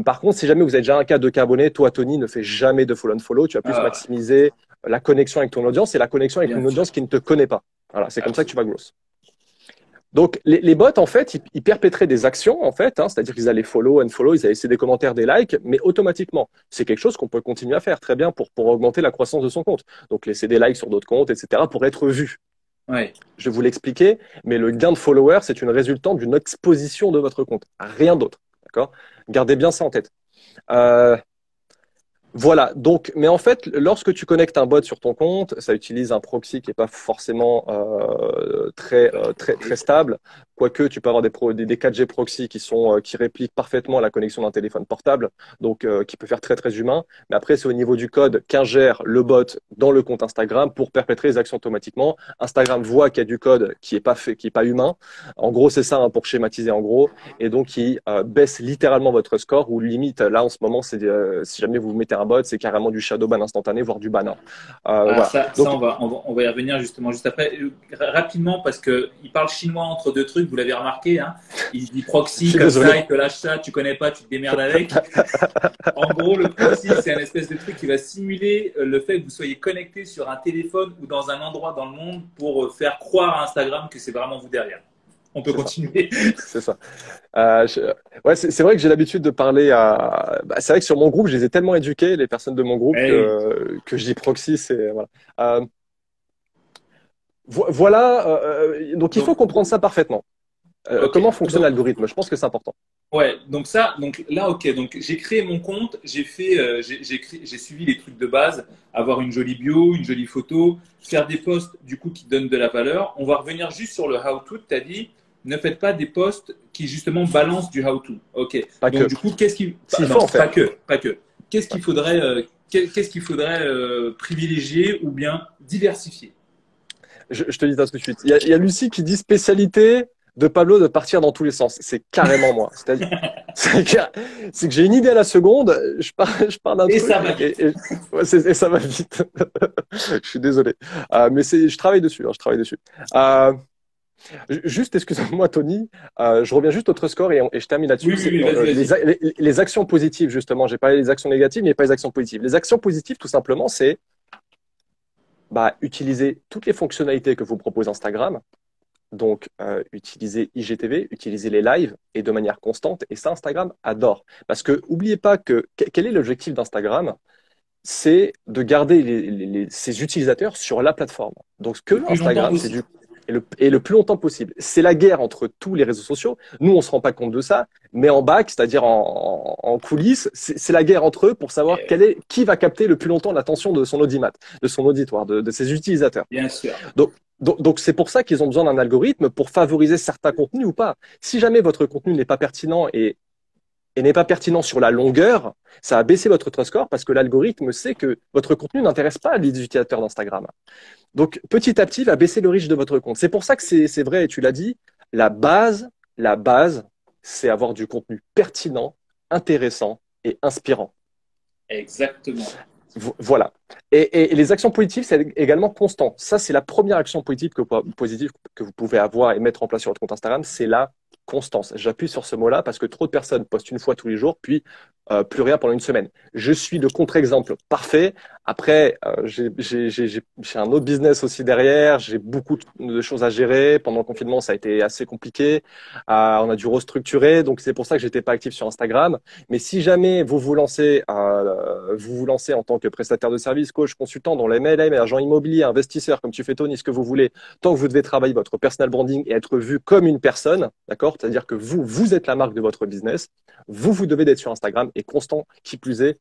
Par contre, si jamais vous avez déjà 1K, 2K abonnés, toi, Tony, ne fais jamais de follow. Tu vas plus Ah, maximiser la connexion avec ton audience et la connexion avec bien une sûr. audience qui ne te connaît pas. Voilà, c'est comme ça que tu Absolument. vas gross. Donc, les bots, en fait, ils perpétraient des actions, en fait, hein, c'est-à-dire qu'ils allaient follow, unfollow, ils allaient laisser des commentaires, des likes, mais automatiquement. C'est quelque chose qu'on peut continuer à faire très bien pour augmenter la croissance de son compte. Donc, laisser des likes sur d'autres comptes, etc., pour être vu. Ouais. Je vais vous l'expliquer, mais le gain de followers, c'est une résultante d'une exposition de votre compte. Rien d'autre. D'accord? Gardez bien ça en tête. Euh, voilà, donc, mais en fait, lorsque tu connectes un bot sur ton compte, ça utilise un proxy qui n'est pas forcément très stable. quoique tu peux avoir des 4G proxy qui répliquent parfaitement la connexion d'un téléphone portable, donc qui peut faire très très humain. Mais après, c'est au niveau du code qu'ingère le bot dans le compte Instagram pour perpétrer les actions automatiquement. Instagram voit qu'il y a du code qui est pas fait, qui est pas humain. En gros, c'est ça hein, pour schématiser en gros, et donc il baisse littéralement votre score ou limite là en ce moment, c'est si jamais vous mettez un bot, c'est carrément du shadow ban instantané, voire du ban. Hein. Ah, Voilà. ça Donc on va y revenir justement juste après. Rapidement, parce qu'il parle chinois entre deux trucs, vous l'avez remarqué. Hein, il dit je proxy suis comme ça, désolé. il te lâche ça, tu connais pas, tu te démerdes avec. En gros, le proxy, c'est un espèce de truc qui va simuler le fait que vous soyez connecté sur un téléphone ou dans un endroit dans le monde pour faire croire à Instagram que c'est vraiment vous derrière. On peut C'est ça. continuer. C'est ça. Je- Ouais, c'est vrai que j'ai l'habitude de parler à. Bah, c'est vrai que sur mon groupe, je les ai tellement éduqués, les personnes de mon groupe, Eh oui. que je dis proxy, c'est voilà. Euh, voilà. Donc il faut Donc, comprendre ça parfaitement. ok. Comment fonctionne Donc, l'algorithme? Je pense que c'est important. ouais, donc ça, donc là, ok. Donc j'ai créé mon compte, j'ai fait, j'ai suivi les trucs de base, avoir une jolie bio, une jolie photo, faire des posts du coup qui donnent de la valeur. On va revenir juste sur le how-to. Tu as dit, ne faites pas des posts qui justement balancent du how-to. Ok. Pas Donc que. du coup, qu'est-ce qui, S'il faut non, en faire. pas que. Qu'est-ce Pas qu'il que. faudrait, qu'est-ce qu'il faudrait privilégier ou bien diversifier? Je te dis ça tout de suite. Il y a Lucie qui dit spécialité de Pablo de partir dans tous les sens. C'est carrément moi. C'est-à-dire, c'est que j'ai une idée à la seconde, je pars d'un Et truc ça va vite. ouais, et ça va vite. Je suis désolé. Mais je travaille dessus. Hein, je travaille dessus. Euh, Juste, excuse-moi, Tony, je reviens juste au autre score et je termine Oui, là-dessus. oui, C'est oui, vas-y, vas-y. les actions positives, justement. J'ai parlé des actions négatives, mais pas les actions positives. Les actions positives, tout simplement, c'est bah, utiliser toutes les fonctionnalités que vous propose Instagram. Donc, utiliser IGTV, utiliser les lives et de manière constante. Et ça, Instagram adore. Parce que, oubliez pas quel est l'objectif d'Instagram? C'est de garder ses utilisateurs sur la plateforme. Donc, ce que Le veut plus longtemps Instagram, possible. et le plus longtemps possible. C'est la guerre entre tous les réseaux sociaux. Nous, on se rend pas compte de ça, mais en back, c'est-à-dire en coulisses, c'est la guerre entre eux pour savoir qui va capter le plus longtemps l'attention de son audimat, de son auditoire, de ses utilisateurs. Bien sûr. Donc, donc c'est pour ça qu'ils ont besoin d'un algorithme pour favoriser certains contenus ou pas. Si jamais votre contenu n'est pas pertinent et n'est pas pertinent sur la longueur, ça va baisser votre score parce que l'algorithme sait que votre contenu n'intéresse pas les utilisateurs d'Instagram. Donc, petit à petit, il va baisser le reach de votre compte. C'est pour ça que c'est vrai, et tu l'as dit, la base, c'est avoir du contenu pertinent, intéressant et inspirant. Exactement. Voilà. Et les actions positives, c'est également constant. Ça, c'est la première action positive que vous pouvez avoir et mettre en place sur votre compte Instagram, c'est la constance. J'appuie sur ce mot-là parce que trop de personnes postent une fois tous les jours, puis plus rien pendant une semaine. Je suis le contre-exemple parfait. Après, j'ai un autre business aussi derrière. J'ai beaucoup de choses à gérer. Pendant le confinement, ça a été assez compliqué. On a dû restructurer. Donc, c'est pour ça que j'étais pas actif sur Instagram. Mais si jamais vous vous lancez en tant que prestataire de service, coach, consultant dans les MLM, agent immobilier, investisseur, comme tu fais Tony, ce que vous voulez, tant que vous devez travailler votre personal branding et être vu comme une personne, d'accord? C'est-à-dire que vous êtes la marque de votre business. Vous devez d'être sur Instagram et constant, qui plus est,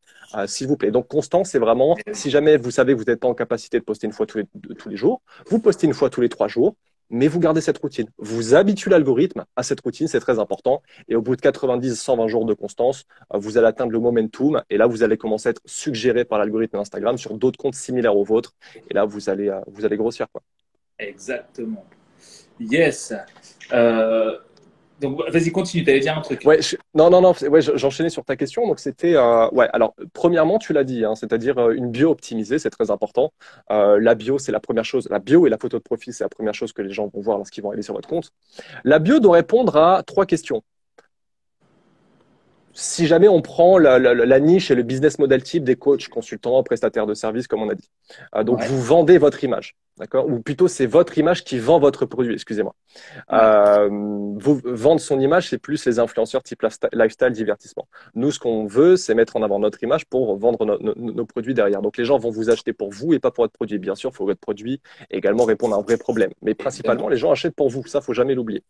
s'il vous plaît. Donc, constant, c'est vraiment, si jamais vous savez que vous n'êtes pas en capacité de poster une fois tous les jours, vous postez une fois tous les 3 jours, mais vous gardez cette routine. Vous habituez l'algorithme à cette routine, c'est très important. Et au bout de 90, 120 jours de constance, vous allez atteindre le momentum. Et là, vous allez commencer à être suggéré par l'algorithme d'Instagram sur d'autres comptes similaires aux vôtres. Et là, vous allez grossir, quoi. Exactement. Yes. Euh, donc, vas-y, continue. Tu allais dire un truc. Ouais, non, ouais, j'enchaînais sur ta question. Donc, c'était, ouais, alors, premièrement, tu l'as dit, hein, c'est-à-dire une bio optimisée, c'est très important. La bio, c'est la première chose. La bio et la photo de profil, c'est la première chose que les gens vont voir lorsqu'ils vont aller sur votre compte. La bio doit répondre à 3 questions. Si jamais on prend la niche et le business model type des coachs, consultants, prestataires de services, comme on a dit. Donc, Ouais, vous vendez votre image, d'accord? Ou plutôt, c'est votre image qui vend votre produit, excusez-moi. ouais. Vendre son image, c'est plus les influenceurs type lifestyle, divertissement. Nous, ce qu'on veut, c'est mettre en avant notre image pour vendre nos produits derrière. Donc, les gens vont vous acheter pour vous et pas pour votre produit. Bien sûr, il faut que votre produit également répondre à un vrai problème. Mais principalement, Évidemment. les gens achètent pour vous. Ça, faut jamais l'oublier.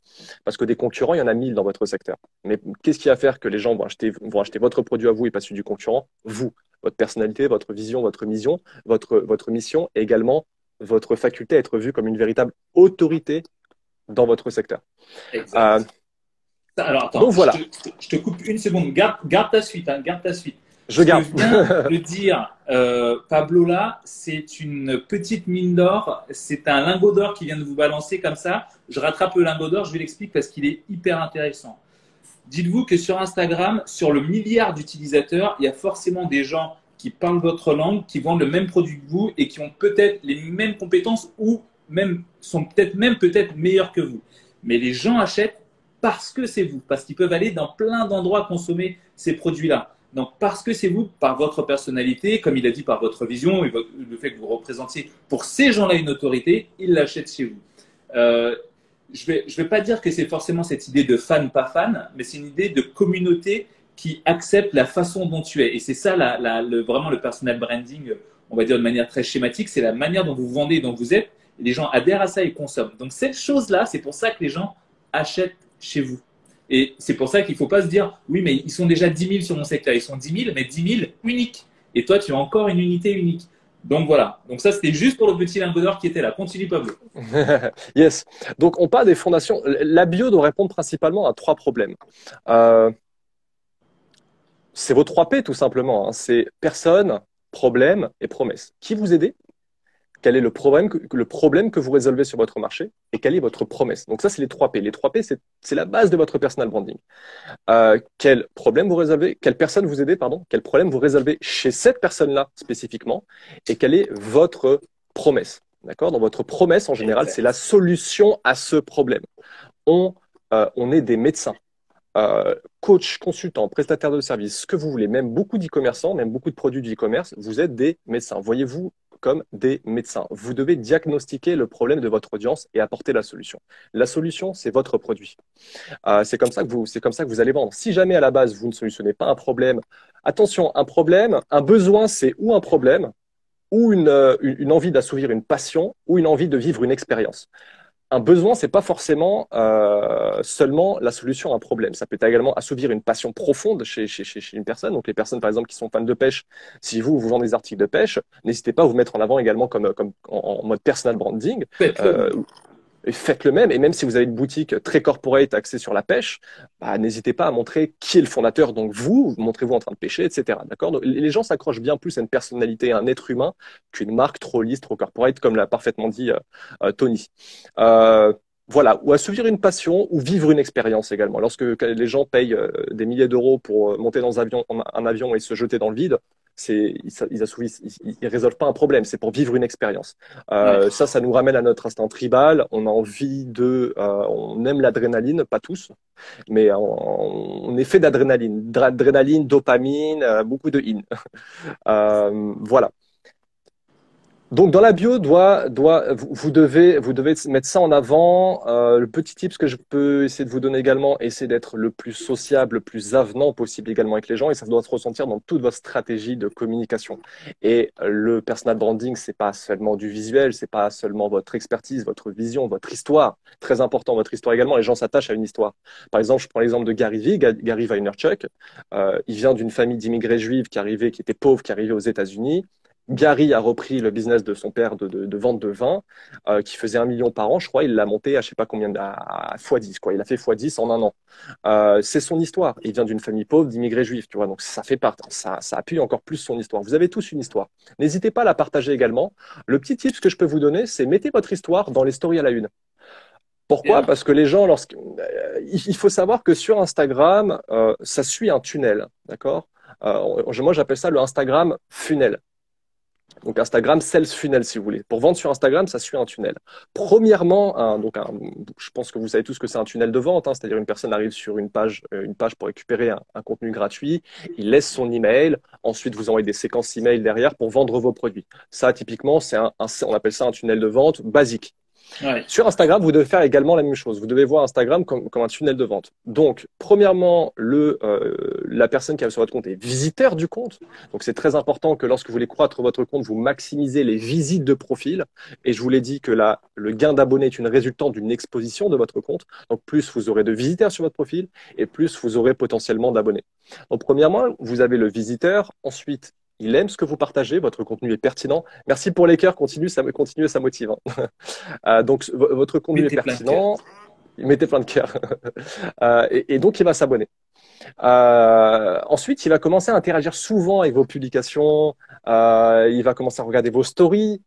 Parce que des concurrents, il y en a 1000 dans votre secteur. Mais qu'est-ce qui va faire que les gens vont acheter votre produit à vous et pas celui du concurrent? Vous, votre personnalité, votre vision, votre mission, votre mission et également votre faculté à être vu comme une véritable autorité dans votre secteur. Exact. Alors, attends, Donc voilà, je te coupe une seconde. Garde ta suite, hein, garde ta suite. je Ce que garde. vient de dire Pablo là, c'est une petite mine d'or. C'est un lingot d'or qui vient de vous balancer comme ça. Je rattrape le lingot d'or, je vais l'expliquer parce qu'il est hyper intéressant. Dites-vous que sur Instagram, sur le milliard d'utilisateurs, il y a forcément des gens qui parlent votre langue, qui vendent le même produit que vous et qui ont peut-être les mêmes compétences ou même sont peut-être meilleurs que vous. Mais les gens achètent parce que c'est vous, parce qu'ils peuvent aller dans plein d'endroits consommer ces produits-là. Donc parce que c'est vous, par votre personnalité, comme il a dit, par votre vision et le fait que vous représentiez pour ces gens-là une autorité, ils l'achètent chez vous. Euh, je vais pas dire que c'est forcément cette idée de fan, pas fan, mais c'est une idée de communauté qui accepte la façon dont tu es. Et c'est ça vraiment le personal branding, on va dire de manière très schématique, c'est la manière dont vous vendez et dont vous êtes. Et les gens adhèrent à ça et consomment. Donc cette chose-là, c'est pour ça que les gens achètent chez vous. Et c'est pour ça qu'il ne faut pas se dire, oui, mais ils sont déjà 10 000 sur mon secteur. Ils sont 10 000, mais 10 000 uniques. Et toi, tu as encore une unité unique. Donc voilà. Donc ça, c'était juste pour le petit lingot d'or qui était là. Continue, Pablo. Yes. Donc, on parle des fondations. La bio doit répondre principalement à 3 problèmes. Euh, c'est vos 3 P, tout simplement, hein. C'est personne, problème et promesse. Qui vous aidez? Quel est le problème que vous résolvez sur votre marché? Et quelle est votre promesse? Donc ça, c'est les 3 P. Les 3 P, c'est la base de votre personal branding. Quel problème vous résolvez? Quelle personne vous aidez, pardon? Quel problème vous résolvez chez cette personne-là spécifiquement? Et quelle est votre promesse? D'accord? Donc votre promesse, en général, c'est la solution à ce problème. On est des médecins, coach, consultant, prestataire de services, ce que vous voulez, même beaucoup d'e-commerçants, même beaucoup de produits du e-commerce, vous êtes des médecins. Voyez-vous comme des médecins. Vous devez diagnostiquer le problème de votre audience et apporter la solution. La solution, c'est votre produit. C'est comme ça que vous allez vendre. Si jamais à la base, vous ne solutionnez pas un problème, attention, un problème, un besoin, c'est ou un problème, ou une envie d'assouvir une passion, ou une envie de vivre une expérience. Un besoin, c'est pas forcément seulement la solution à un problème. Ça peut également assouvir une passion profonde chez une personne. Donc, les personnes, par exemple, qui sont fans de pêche, si vous vendez des articles de pêche, n'hésitez pas à vous mettre en avant également comme en mode personal branding. Faites le même. Et même si vous avez une boutique très corporate axée sur la pêche, bah, n'hésitez pas à montrer qui est le fondateur. Donc, vous montrez-vous en train de pêcher, etc. D'accord? Donc, les gens s'accrochent bien plus à une personnalité, à un être humain qu'une marque trop lisse, trop corporate, comme l'a parfaitement dit Tony. Voilà, ou assouvir une passion ou vivre une expérience également. Lorsque les gens payent des milliers d'euros pour monter dans un avion et se jeter dans le vide, ils résolvent pas un problème, c'est pour vivre une expérience. Ouais. Ça nous ramène à notre instinct tribal. On a envie on aime l'adrénaline, pas tous, mais on est fait d'adrénaline, dopamine, beaucoup de in. Voilà. Donc dans la bio, vous devez mettre ça en avant. Le petit tip que je peux essayer de vous donner également, essayer d'être le plus sociable, le plus avenant possible également avec les gens, et ça doit se ressentir dans toute votre stratégie de communication. Et le personal branding, c'est pas seulement du visuel, c'est pas seulement votre expertise, votre vision, votre histoire. Très important, votre histoire également. Les gens s'attachent à une histoire. Par exemple, je prends l'exemple de Gary Vee, Gary Vaynerchuk. Il vient d'une famille d'immigrés juifs qui était pauvre, qui arrivait aux États-Unis. Gary a repris le business de son père de vente de vin, qui faisait 1 million par an, je crois. Il l'a monté à je sais pas combien, à x10, quoi. Il a fait x10 en un an. C'est son histoire. Il vient d'une famille pauvre, d'immigrés juifs, tu vois. Donc ça fait partie, ça appuie encore plus son histoire. Vous avez tous une histoire. N'hésitez pas à la partager également. Le petit tip que je peux vous donner, c'est mettez votre histoire dans les stories à la une. Pourquoi? Parce que les gens, il faut savoir que sur Instagram, ça suit un tunnel, d'accord? Moi, j'appelle ça le Instagram funnel. Donc Instagram Sales Funnel, si vous voulez. Pour vendre sur Instagram, ça suit un tunnel. Premièrement, je pense que vous savez tous que c'est un tunnel de vente, hein, c'est-à-dire une personne arrive sur une page pour récupérer un contenu gratuit, il laisse son email, ensuite vous envoyez des séquences email derrière pour vendre vos produits. Ça, typiquement, on appelle ça un tunnel de vente basique. Ouais. Sur Instagram, vous devez faire également la même chose. Vous devez voir Instagram comme un tunnel de vente. Donc, premièrement, la personne qui est sur votre compte est visiteur du compte. Donc, c'est très important que lorsque vous voulez croître votre compte, vous maximisez les visites de profil. Et je vous l'ai dit que le gain d'abonnés est une résultante d'une exposition de votre compte. Donc, plus vous aurez de visiteurs sur votre profil et plus vous aurez potentiellement d'abonnés. Donc, premièrement, vous avez le visiteur. Ensuite, il aime ce que vous partagez, votre contenu est pertinent. Merci pour les cœurs, continuez, ça motive. Hein. Donc, votre contenu est pertinent. Il mettait plein de cœurs. Et donc, il va s'abonner. Ensuite, il va commencer à interagir souvent avec vos publications. Il va commencer à regarder vos stories.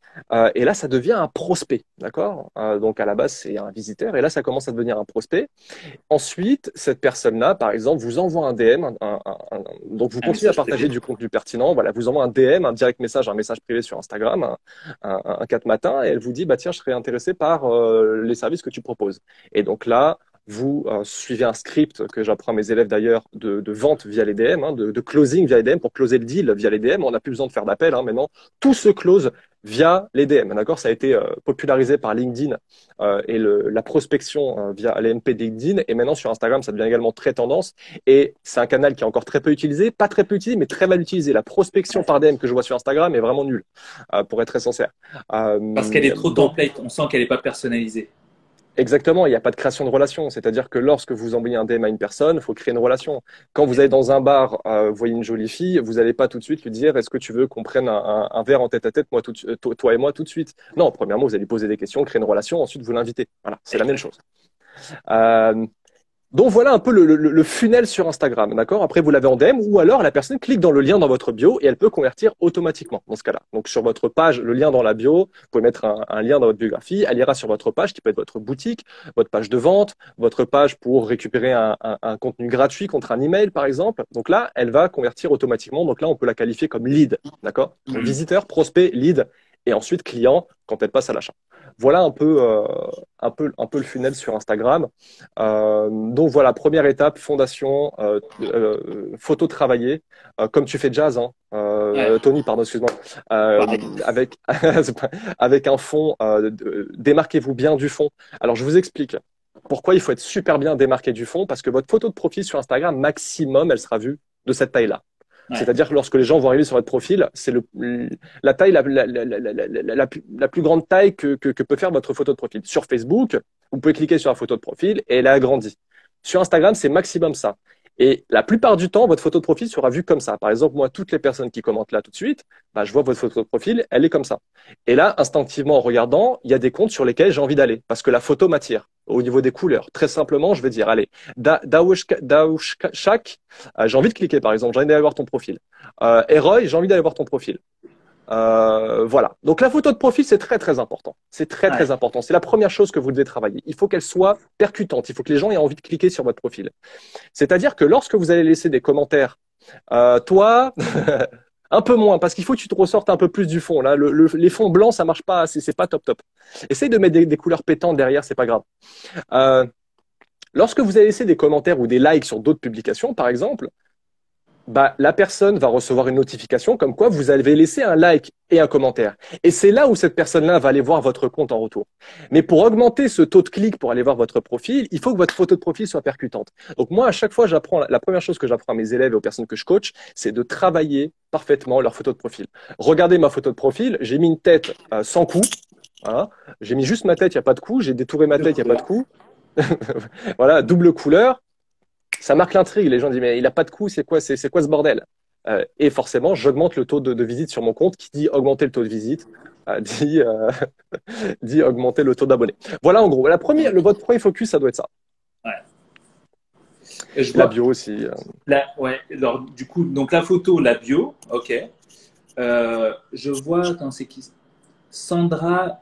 Et là, ça devient un prospect. D'accord? Donc, à la base, c'est un visiteur. Et là, ça commence à devenir un prospect. Ensuite, cette personne-là, par exemple, vous envoie un DM. Donc, vous Un continuez à message partager privé. du contenu pertinent. Voilà, vous envoie un DM, un direct message, un message privé sur Instagram, un 4 matin. Et elle vous dit, bah, tiens, je serais intéressé par les services que tu proposes. Et donc là, vous suivez un script que j'apprends à mes élèves d'ailleurs de vente via les DM, hein, de closing via les DM pour closer le deal via les DM. On n'a plus besoin de faire d'appel hein, maintenant. Tout se close via les DM. D'accord? Ça a été popularisé par LinkedIn et la prospection via les MP de LinkedIn. Et maintenant sur Instagram, ça devient également très tendance. Et c'est un canal qui est encore très peu utilisé, pas très peu utilisé, mais très mal utilisé. La prospection par DM que je vois sur Instagram est vraiment nulle, pour être très sincère. Parce qu'elle est trop Donc template, on sent qu'elle n'est pas personnalisée. exactement, il n'y a pas de création de relation. C'est-à-dire que lorsque vous envoyez un DM à une personne, il faut créer une relation. Quand vous allez dans un bar, vous voyez une jolie fille, vous n'allez pas tout de suite lui dire est-ce que tu veux qu'on prenne un verre en tête-à-tête, moi, toi et moi, tout de suite. Non, premièrement, vous allez poser des questions, créer une relation, ensuite vous l'invitez. Voilà, c'est la même chose. Euh, donc voilà un peu le funnel sur Instagram, d'accord? Après, vous l'avez en DM ou alors la personne clique dans le lien dans votre bio et elle peut convertir automatiquement dans ce cas-là. Donc sur votre page, le lien dans la bio, vous pouvez mettre un lien dans votre biographie, elle ira sur votre page qui peut être votre boutique, votre page de vente, votre page pour récupérer un contenu gratuit contre un email par exemple. Donc là, elle va convertir automatiquement. Donc là, on peut la qualifier comme lead, d'accord? Donc Mhm. visiteur, prospect, lead et ensuite client quand elle passe à l'achat. Voilà un peu le funnel sur Instagram. Donc voilà, première étape, fondation, photo travaillée, comme tu fais jazz, hein, Ouais, Tony, pardon, excuse-moi, euh, pareil. avec, avec un fond, démarquez-vous bien du fond. Alors je vous explique pourquoi il faut être super bien démarqué du fond, parce que votre photo de profil sur Instagram, maximum, elle sera vue de cette taille-là. Ouais. C'est-à-dire que lorsque les gens vont arriver sur votre profil, c'est la taille, la plus grande taille que peut faire votre photo de profil. Sur Facebook, vous pouvez cliquer sur la photo de profil et elle est agrandie. Sur Instagram, c'est maximum ça. Et la plupart du temps, votre photo de profil sera vue comme ça. Par exemple, moi, toutes les personnes qui commentent là tout de suite, bah, je vois votre photo de profil, elle est comme ça. Et là, instinctivement, en regardant, il y a des comptes sur lesquels j'ai envie d'aller parce que la photo m'attire au niveau des couleurs. Très simplement, je vais dire, allez, Daoushak, j'ai envie de cliquer, par exemple, j'ai envie d'aller voir ton profil. Eroy, j'ai envie d'aller voir ton profil. Voilà. Donc la photo de profil, c'est très très important. C'est très Ouais. très important. C'est la première chose que vous devez travailler. Il faut qu'elle soit percutante. Il faut que les gens aient envie de cliquer sur votre profil. C'est-à-dire que lorsque vous allez laisser des commentaires, toi, un peu moins, parce qu'il faut que tu te ressortes un peu plus du fond. Là, les fonds blancs, ça marche pas, c'est pas top top. Essaye de mettre des couleurs pétantes derrière, c'est pas grave. Euh, Lorsque vous allez laisser des commentaires ou des likes sur d'autres publications, par exemple, bah, la personne va recevoir une notification comme quoi vous avez laissé un like et un commentaire. Et c'est là où cette personne-là va aller voir votre compte en retour. Mais pour augmenter ce taux de clic pour aller voir votre profil, il faut que votre photo de profil soit percutante. Donc moi, à chaque fois, la première chose que j'apprends à mes élèves et aux personnes que je coach, c'est de travailler parfaitement leur photo de profil. Regardez ma photo de profil, j'ai mis une tête sans cou. Voilà. J'ai mis juste ma tête, il n'y a pas de cou. J'ai détouré ma De tête, il n'y a pas de couleur. cou. Voilà, double couleur. Ça marque l'intrigue. Les gens disent, mais il n'a pas de coût, c'est quoi ce bordel? Et forcément, j'augmente le taux de visite sur mon compte. Qui dit augmenter le taux de visite, dit, dit augmenter le taux d'abonnés. Voilà, en gros, votre premier focus, ça doit être ça. Ouais. Et je La vois, bio aussi. ouais, alors, du coup, donc la photo, la bio, ok. Je vois, attends, c'est qui? Sandra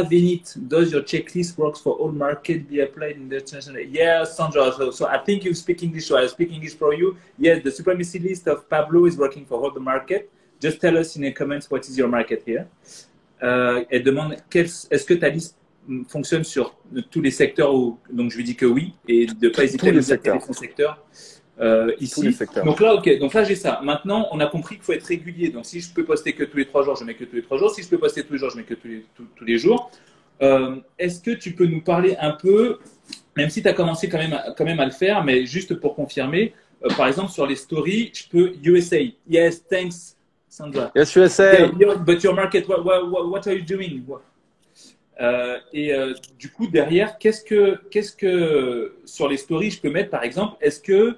Venit, does your checklist works for all market be applied in the international? Yeah, Sandra. So I think you speak English, so I speak English for you. Yes, the supremacy list of Pablo is working for all the market. Just tell us in the comments what is your market here. Elle demande est-ce que ta liste fonctionne sur tous les secteurs où, donc je lui dis que oui, et de ne pas hésiter Tous à les nous dire quel est secteurs. son secteur Tous les ici. secteurs. Donc là, ok, donc là j'ai ça. Maintenant, on a compris qu'il faut être régulier. Donc si je peux poster que tous les 3 jours, je mets que tous les 3 jours. Si je peux poster tous les jours, je mets que tous les jours. Est-ce que tu peux nous parler un peu, même si tu as commencé quand même à le faire, mais juste pour confirmer, par exemple sur les stories, je peux USA. Yes, thanks, Sandra. Yes, Yeah, USA. but your market, what are you doing? Du coup, derrière, qu'est-ce que sur les stories je peux mettre, par exemple, est-ce que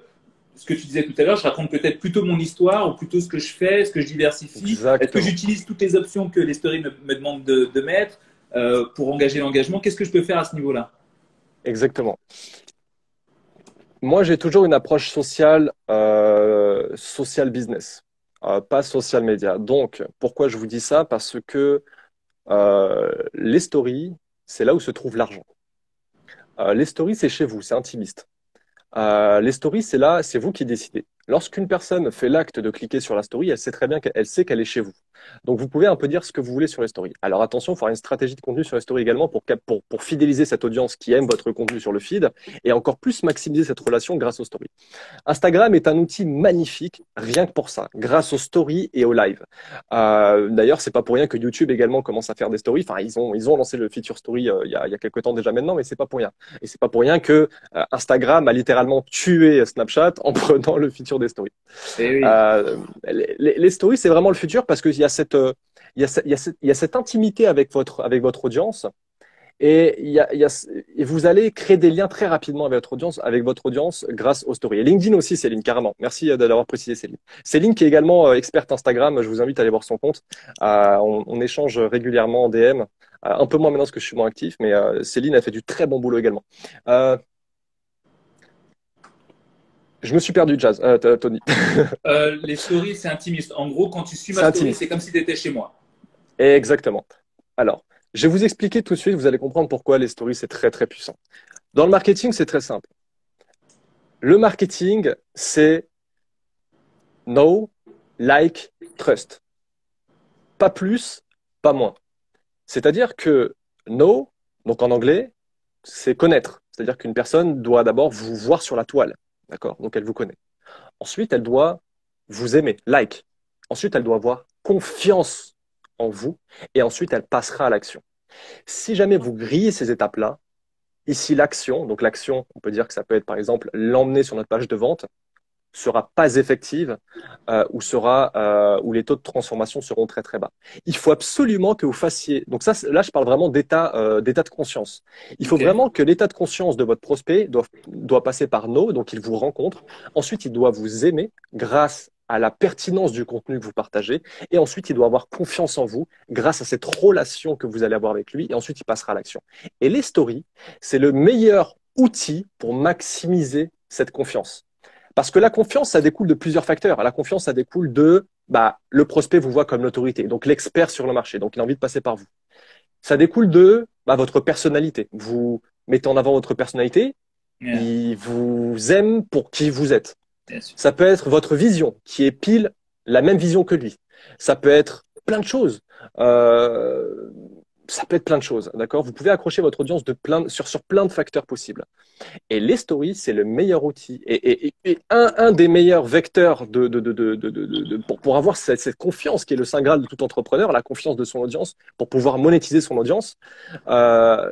ce que tu disais tout à l'heure, je raconte peut-être plutôt mon histoire ou plutôt ce que je fais, est-ce que je diversifie, est-ce que Exactement. j'utilise toutes les options que les stories me demandent de mettre pour engager l'engagement? Qu'est-ce que je peux faire à ce niveau-là? exactement. Moi, j'ai toujours une approche sociale, social business, pas social media. Donc, pourquoi je vous dis ça? Parce que les stories, c'est là où se trouve l'argent. Les stories, c'est chez vous, c'est intimiste. Les stories, c'est là, c'est vous qui décidez. Lorsqu'une personne fait l'acte de cliquer sur la story, elle sait très bien qu'elle sait qu'elle est chez vous. Donc, vous pouvez un peu dire ce que vous voulez sur les stories. Alors, attention, il faut avoir une stratégie de contenu sur les stories également pour fidéliser cette audience qui aime votre contenu sur le feed et encore plus maximiser cette relation grâce aux stories. Instagram est un outil magnifique, rien que pour ça, grâce aux stories et aux lives. D'ailleurs, c'est pas pour rien que YouTube également commence à faire des stories. Enfin, ils ont lancé le feature story il y a quelques temps déjà maintenant, mais c'est pas pour rien. Et c'est pas pour rien que Instagram a littéralement tué Snapchat en prenant le feature des stories. Eh oui. Les stories, c'est vraiment le futur parce qu'il y a il y a cette intimité avec votre audience. Et, et vous allez créer des liens très rapidement avec votre audience grâce aux stories. Et LinkedIn aussi, Céline, carrément. Merci d'avoir précisé, Céline. Céline, qui est également experte Instagram, je vous invite à aller voir son compte. On échange régulièrement en DM. Un peu moins maintenant parce que je suis moins actif, mais Céline a fait du très bon boulot également. Je me suis perdu, Jazz, Tony. Les stories, c'est intimiste. En gros, quand tu suis C'est ma story, intimiste. c'est comme si tu étais chez moi. Exactement. Alors, je vais vous expliquer tout de suite, vous allez comprendre pourquoi les stories, c'est très, très puissant. Dans le marketing, c'est très simple. Le marketing, c'est know, like, trust. Pas plus, pas moins. C'est-à-dire que know, donc en anglais, c'est connaître. C'est-à-dire qu'une personne doit d'abord vous voir sur la toile. D'accord? Donc elle vous connaît. Ensuite, elle doit vous aimer, like. Ensuite, elle doit avoir confiance en vous. Et ensuite, elle passera à l'action. Si jamais vous grillez ces étapes-là, ici l'action, donc l'action, on peut dire que ça peut être par exemple l'emmener sur notre page de vente, sera pas effective ou les taux de transformation seront très très bas. Il faut absolument que vous fassiez. Donc ça, là, je parle vraiment d'état de conscience. Il faut Ok. vraiment que l'état de conscience de votre prospect doit passer par nous, donc il vous rencontre. Ensuite, il doit vous aimer grâce à la pertinence du contenu que vous partagez. Et ensuite, il doit avoir confiance en vous grâce à cette relation que vous allez avoir avec lui. Et ensuite, il passera à l'action. Et les stories, c'est le meilleur outil pour maximiser cette confiance. Parce que la confiance, ça découle de plusieurs facteurs. La confiance, ça découle de le prospect vous voit comme l'autorité, donc l'expert sur le marché, donc il a envie de passer par vous. Ça découle de votre personnalité. Vous mettez en avant votre personnalité, Yeah. il vous aime pour qui vous êtes. Bien sûr. Ça peut être votre vision, qui est pile la même vision que lui. Ça peut être plein de choses. Euh, Ça peut être plein de choses, d'accord? Vous pouvez accrocher votre audience sur plein de facteurs possibles. Et les stories, c'est le meilleur outil et un des meilleurs vecteurs pour avoir cette confiance qui est le saint graal de tout entrepreneur, la confiance de son audience, pour pouvoir monétiser son audience,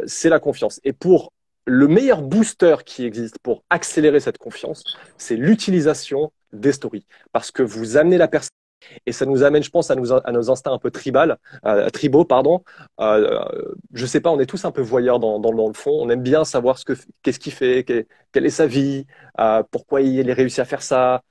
c'est la confiance. Et pour le meilleur booster qui existe pour accélérer cette confiance, c'est l'utilisation des stories. Parce que vous amenez la personne et ça nous amène, je pense, à nos instincts un peu tribaux, pardon. Je sais pas, on est tous un peu voyeurs dans le fond. On aime bien savoir qu'est-ce qu'il fait, quelle est sa vie, pourquoi il a réussi à faire ça,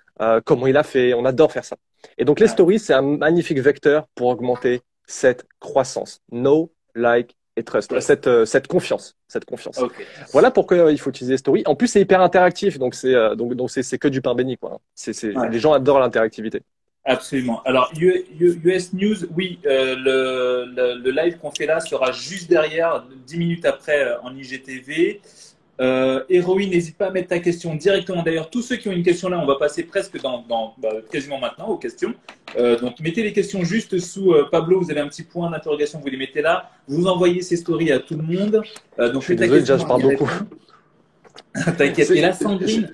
comment il a fait. On adore faire ça. Et donc les Ouais. stories, c'est un magnifique vecteur pour augmenter cette croissance. Know, like et trust. Ouais. Cette confiance, cette confiance. Ok. Voilà pourquoi il faut utiliser les stories. En plus, c'est hyper interactif, donc c'est que du pain béni, quoi. Ouais. Les gens adorent l'interactivité. Absolument. Alors, US News, oui, le live qu'on fait là sera juste derrière, 10 minutes après en IGTV. Héroïne, n'hésite pas à mettre ta question directement. D'ailleurs, tous ceux qui ont une question là, on va passer presque quasiment maintenant aux questions. Donc, mettez les questions juste sous Pablo. Vous avez un petit point d'interrogation, vous les mettez là. Vous envoyez ces stories à tout le monde. Je Donc, suis faites ta désolé, question, déjà, je on parle y beaucoup. répond. T'inquiète. Et là, Sandrine,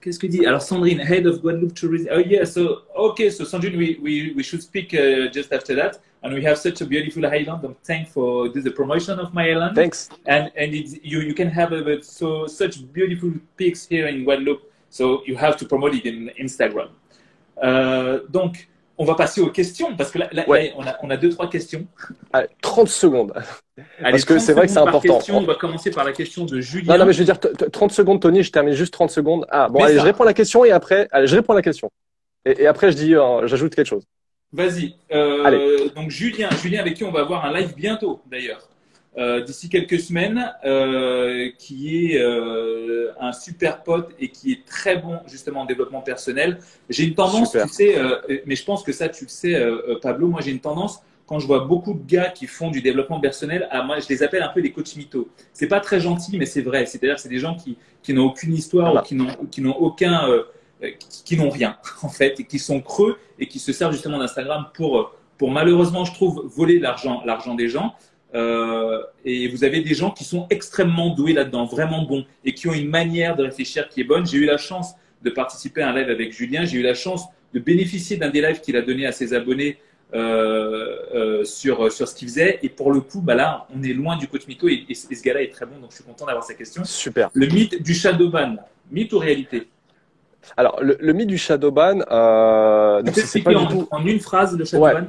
qu'est-ce que dit? Alors, Sandrine, head of Guadeloupe Tourism. Oh, yeah. So, okay. So, Sandrine, we should speak just after that. And we have such a beautiful island. I'm thankful for the promotion of my island. Thanks. And you can have such beautiful pics here in Guadeloupe. So, you have to promote it in Instagram. Donc, on va passer aux questions parce que Ouais. on a deux, trois questions. Allez, 30 secondes. Allez, Parce que 30 c'est vrai que c'est secondes par important. question. On va commencer par la question de Non, Julien. non, mais je veux dire, 30 secondes, Tony, je termine juste 30 secondes. Ah, bon, Mais allez, ça. je réponds à la question et après, allez, je réponds à la question. Et après, j'ajoute quelque chose. Vas-y. Allez. Donc Julien avec qui on va avoir un live bientôt d'ailleurs. d'ici quelques semaines, qui est un super pote et qui est très bon justement en développement personnel. J'ai une tendance, tu Super. sais, mais je pense que ça, tu le sais, Pablo, moi j'ai une tendance, quand je vois beaucoup de gars qui font du développement personnel, moi je les appelle un peu des coachs mythos. C'est pas très gentil, mais c'est vrai. C'est-à-dire que c'est des gens qui n'ont aucune Il y histoire en ou a. qui n'ont aucun, qui n'ont rien en fait, et qui sont creux et qui se servent justement d'Instagram pour malheureusement, je trouve, voler l'argent des gens. Et vous avez des gens qui sont extrêmement doués là-dedans, vraiment bons, et qui ont une manière de réfléchir qui est bonne. J'ai eu la chance de participer à un live avec Julien. J'ai eu la chance de bénéficier d'un des lives qu'il a donné à ses abonnés sur ce qu'il faisait. Et pour le coup, bah là, on est loin du coach mytho et ce gars-là est très bon, donc je suis content d'avoir sa question. Super. Le mythe du shadowban, mythe ou réalité? Alors, le mythe du shadowban, Tu donc peux c'est pas expliquer du tout. en une phrase le Ouais. shadowban?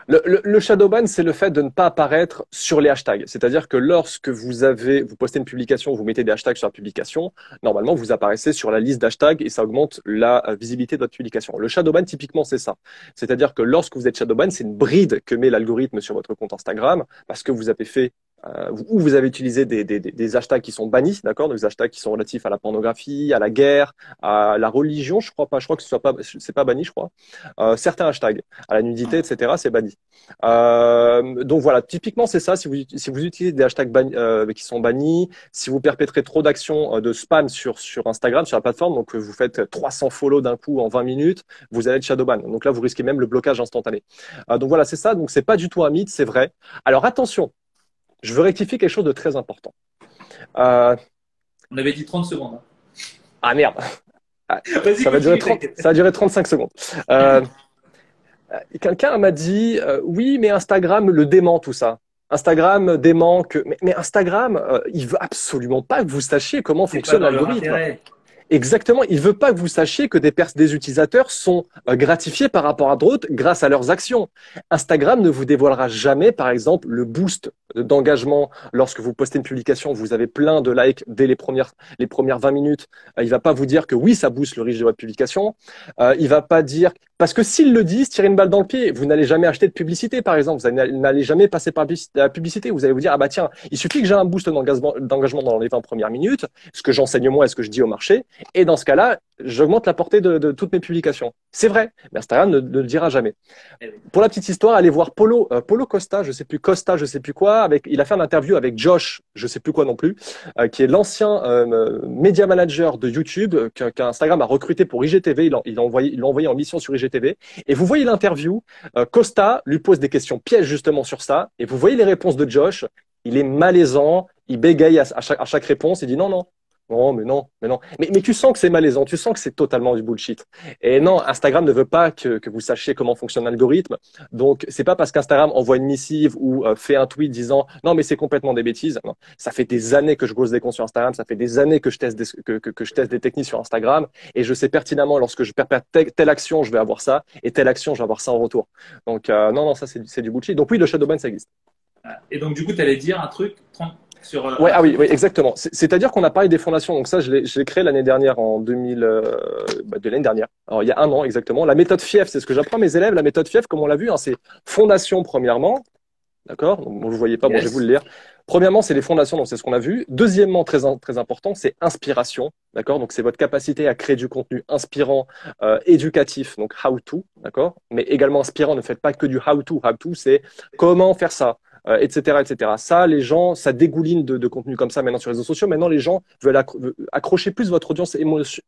Le shadowban, c'est le fait de ne pas apparaître sur les hashtags. C'est-à-dire que lorsque vous postez une publication, vous mettez des hashtags sur la publication, normalement, vous apparaissez sur la liste d'hashtags et ça augmente la visibilité de votre publication. Le shadowban, typiquement, c'est ça. C'est-à-dire que lorsque vous êtes shadowban, c'est une bride que met l'algorithme sur votre compte Instagram parce que vous avez fait ou vous avez utilisé des hashtags qui sont bannis, d'accord, des hashtags qui sont relatifs à la pornographie, à la guerre, à la religion, je crois pas, je crois que ce soit pas, c'est pas banni, je crois. Certains hashtags, à la nudité, etc., c'est banni. Donc voilà, typiquement c'est ça. Si vous utilisez des hashtags qui sont bannis, si vous perpétrez trop d'actions de spam sur Instagram, sur la plateforme, donc vous faites 300 follow d'un coup en 20 minutes, vous allez être shadowban. Donc là, vous risquez même le blocage instantané. Donc voilà, c'est ça. Donc c'est pas du tout un mythe, c'est vrai. Alors attention, je veux rectifier quelque chose de très important. Euh, On avait dit 30 secondes. Hein. ah merde, Vas-y, continue, ça va durer 35 secondes. Euh, Quelqu'un m'a dit, oui, mais Instagram le dément tout ça. Instagram dément que, mais Instagram, il veut absolument pas que vous sachiez comment c'est pas fonctionne dans leur l'algorithme. intérêt. Exactement. Il veut pas que vous sachiez que des utilisateurs sont gratifiés par rapport à d'autres grâce à leurs actions. Instagram ne vous dévoilera jamais, par exemple, le boost d'engagement lorsque vous postez une publication, vous avez plein de likes dès les premières 20 minutes. Il va pas vous dire que oui, ça booste le reach de votre publication. Il va pas dire, parce que s'il le dit, tirer une balle dans le pied. Vous n'allez jamais acheter de publicité, par exemple. Vous n'allez jamais passer par la publicité. Vous allez vous dire, ah bah tiens, il suffit que j'ai un boost d'engagement dans les 20 premières minutes, ce que j'enseigne moi et ce que je dis au marché. Et dans ce cas-là, j'augmente la portée de toutes mes publications. C'est vrai, mais Instagram ne le dira jamais. Pour la petite histoire, allez voir Polo Costa, je sais plus Costa, je sais plus quoi. Il a fait une interview avec Josh, je sais plus quoi non plus, qui est l'ancien media manager de YouTube qu'Instagram a recruté pour IGTV. Il l'a envoyé en mission sur IGTV. Et vous voyez l'interview. Costa lui pose des questions pièges justement sur ça. Et vous voyez les réponses de Josh. Il est malaisant, il bégaye à chaque réponse. Il dit non, non. Non, mais non, mais non. Mais tu sens que c'est malaisant, tu sens que c'est totalement du bullshit. Et non, Instagram ne veut pas que vous sachiez comment fonctionne l'algorithme. Donc, c'est pas parce qu'Instagram envoie une missive ou fait un tweet disant non, mais c'est complètement des bêtises. Non. Ça fait des années que je gosse des comptes sur Instagram, ça fait des années que je teste que je teste des techniques sur Instagram et je sais pertinemment lorsque je perpètre telle action, je vais avoir ça et telle action, je vais avoir ça en retour. Donc, non, non, ça c'est du bullshit. Donc oui, le shadowban, ça existe. Et donc, du coup, tu allais dire un truc sur. Ouais, ah oui, oui, exactement. C'est-à-dire qu'on a parlé des fondations. Donc ça, je l'ai créé l'année dernière, de l'année dernière. Alors il y a un an exactement. La méthode FIEF, c'est ce que j'apprends à mes élèves. La méthode FIEF, comme on l'a vu, hein, c'est fondation premièrement. D'accord? Donc, vous ne voyez pas, bon, je vais vous le lire. Premièrement, c'est les fondations, donc c'est ce qu'on a vu. Deuxièmement, très important, c'est inspiration. D'accord? Donc c'est votre capacité à créer du contenu inspirant, éducatif, donc how to, d'accord? Mais également inspirant. Ne faites pas que du how to. How to, c'est comment faire ça. Etc., etc. Ça, les gens, ça dégouline de contenu comme ça maintenant sur les réseaux sociaux. Maintenant, les gens veulent accrocher plus votre audience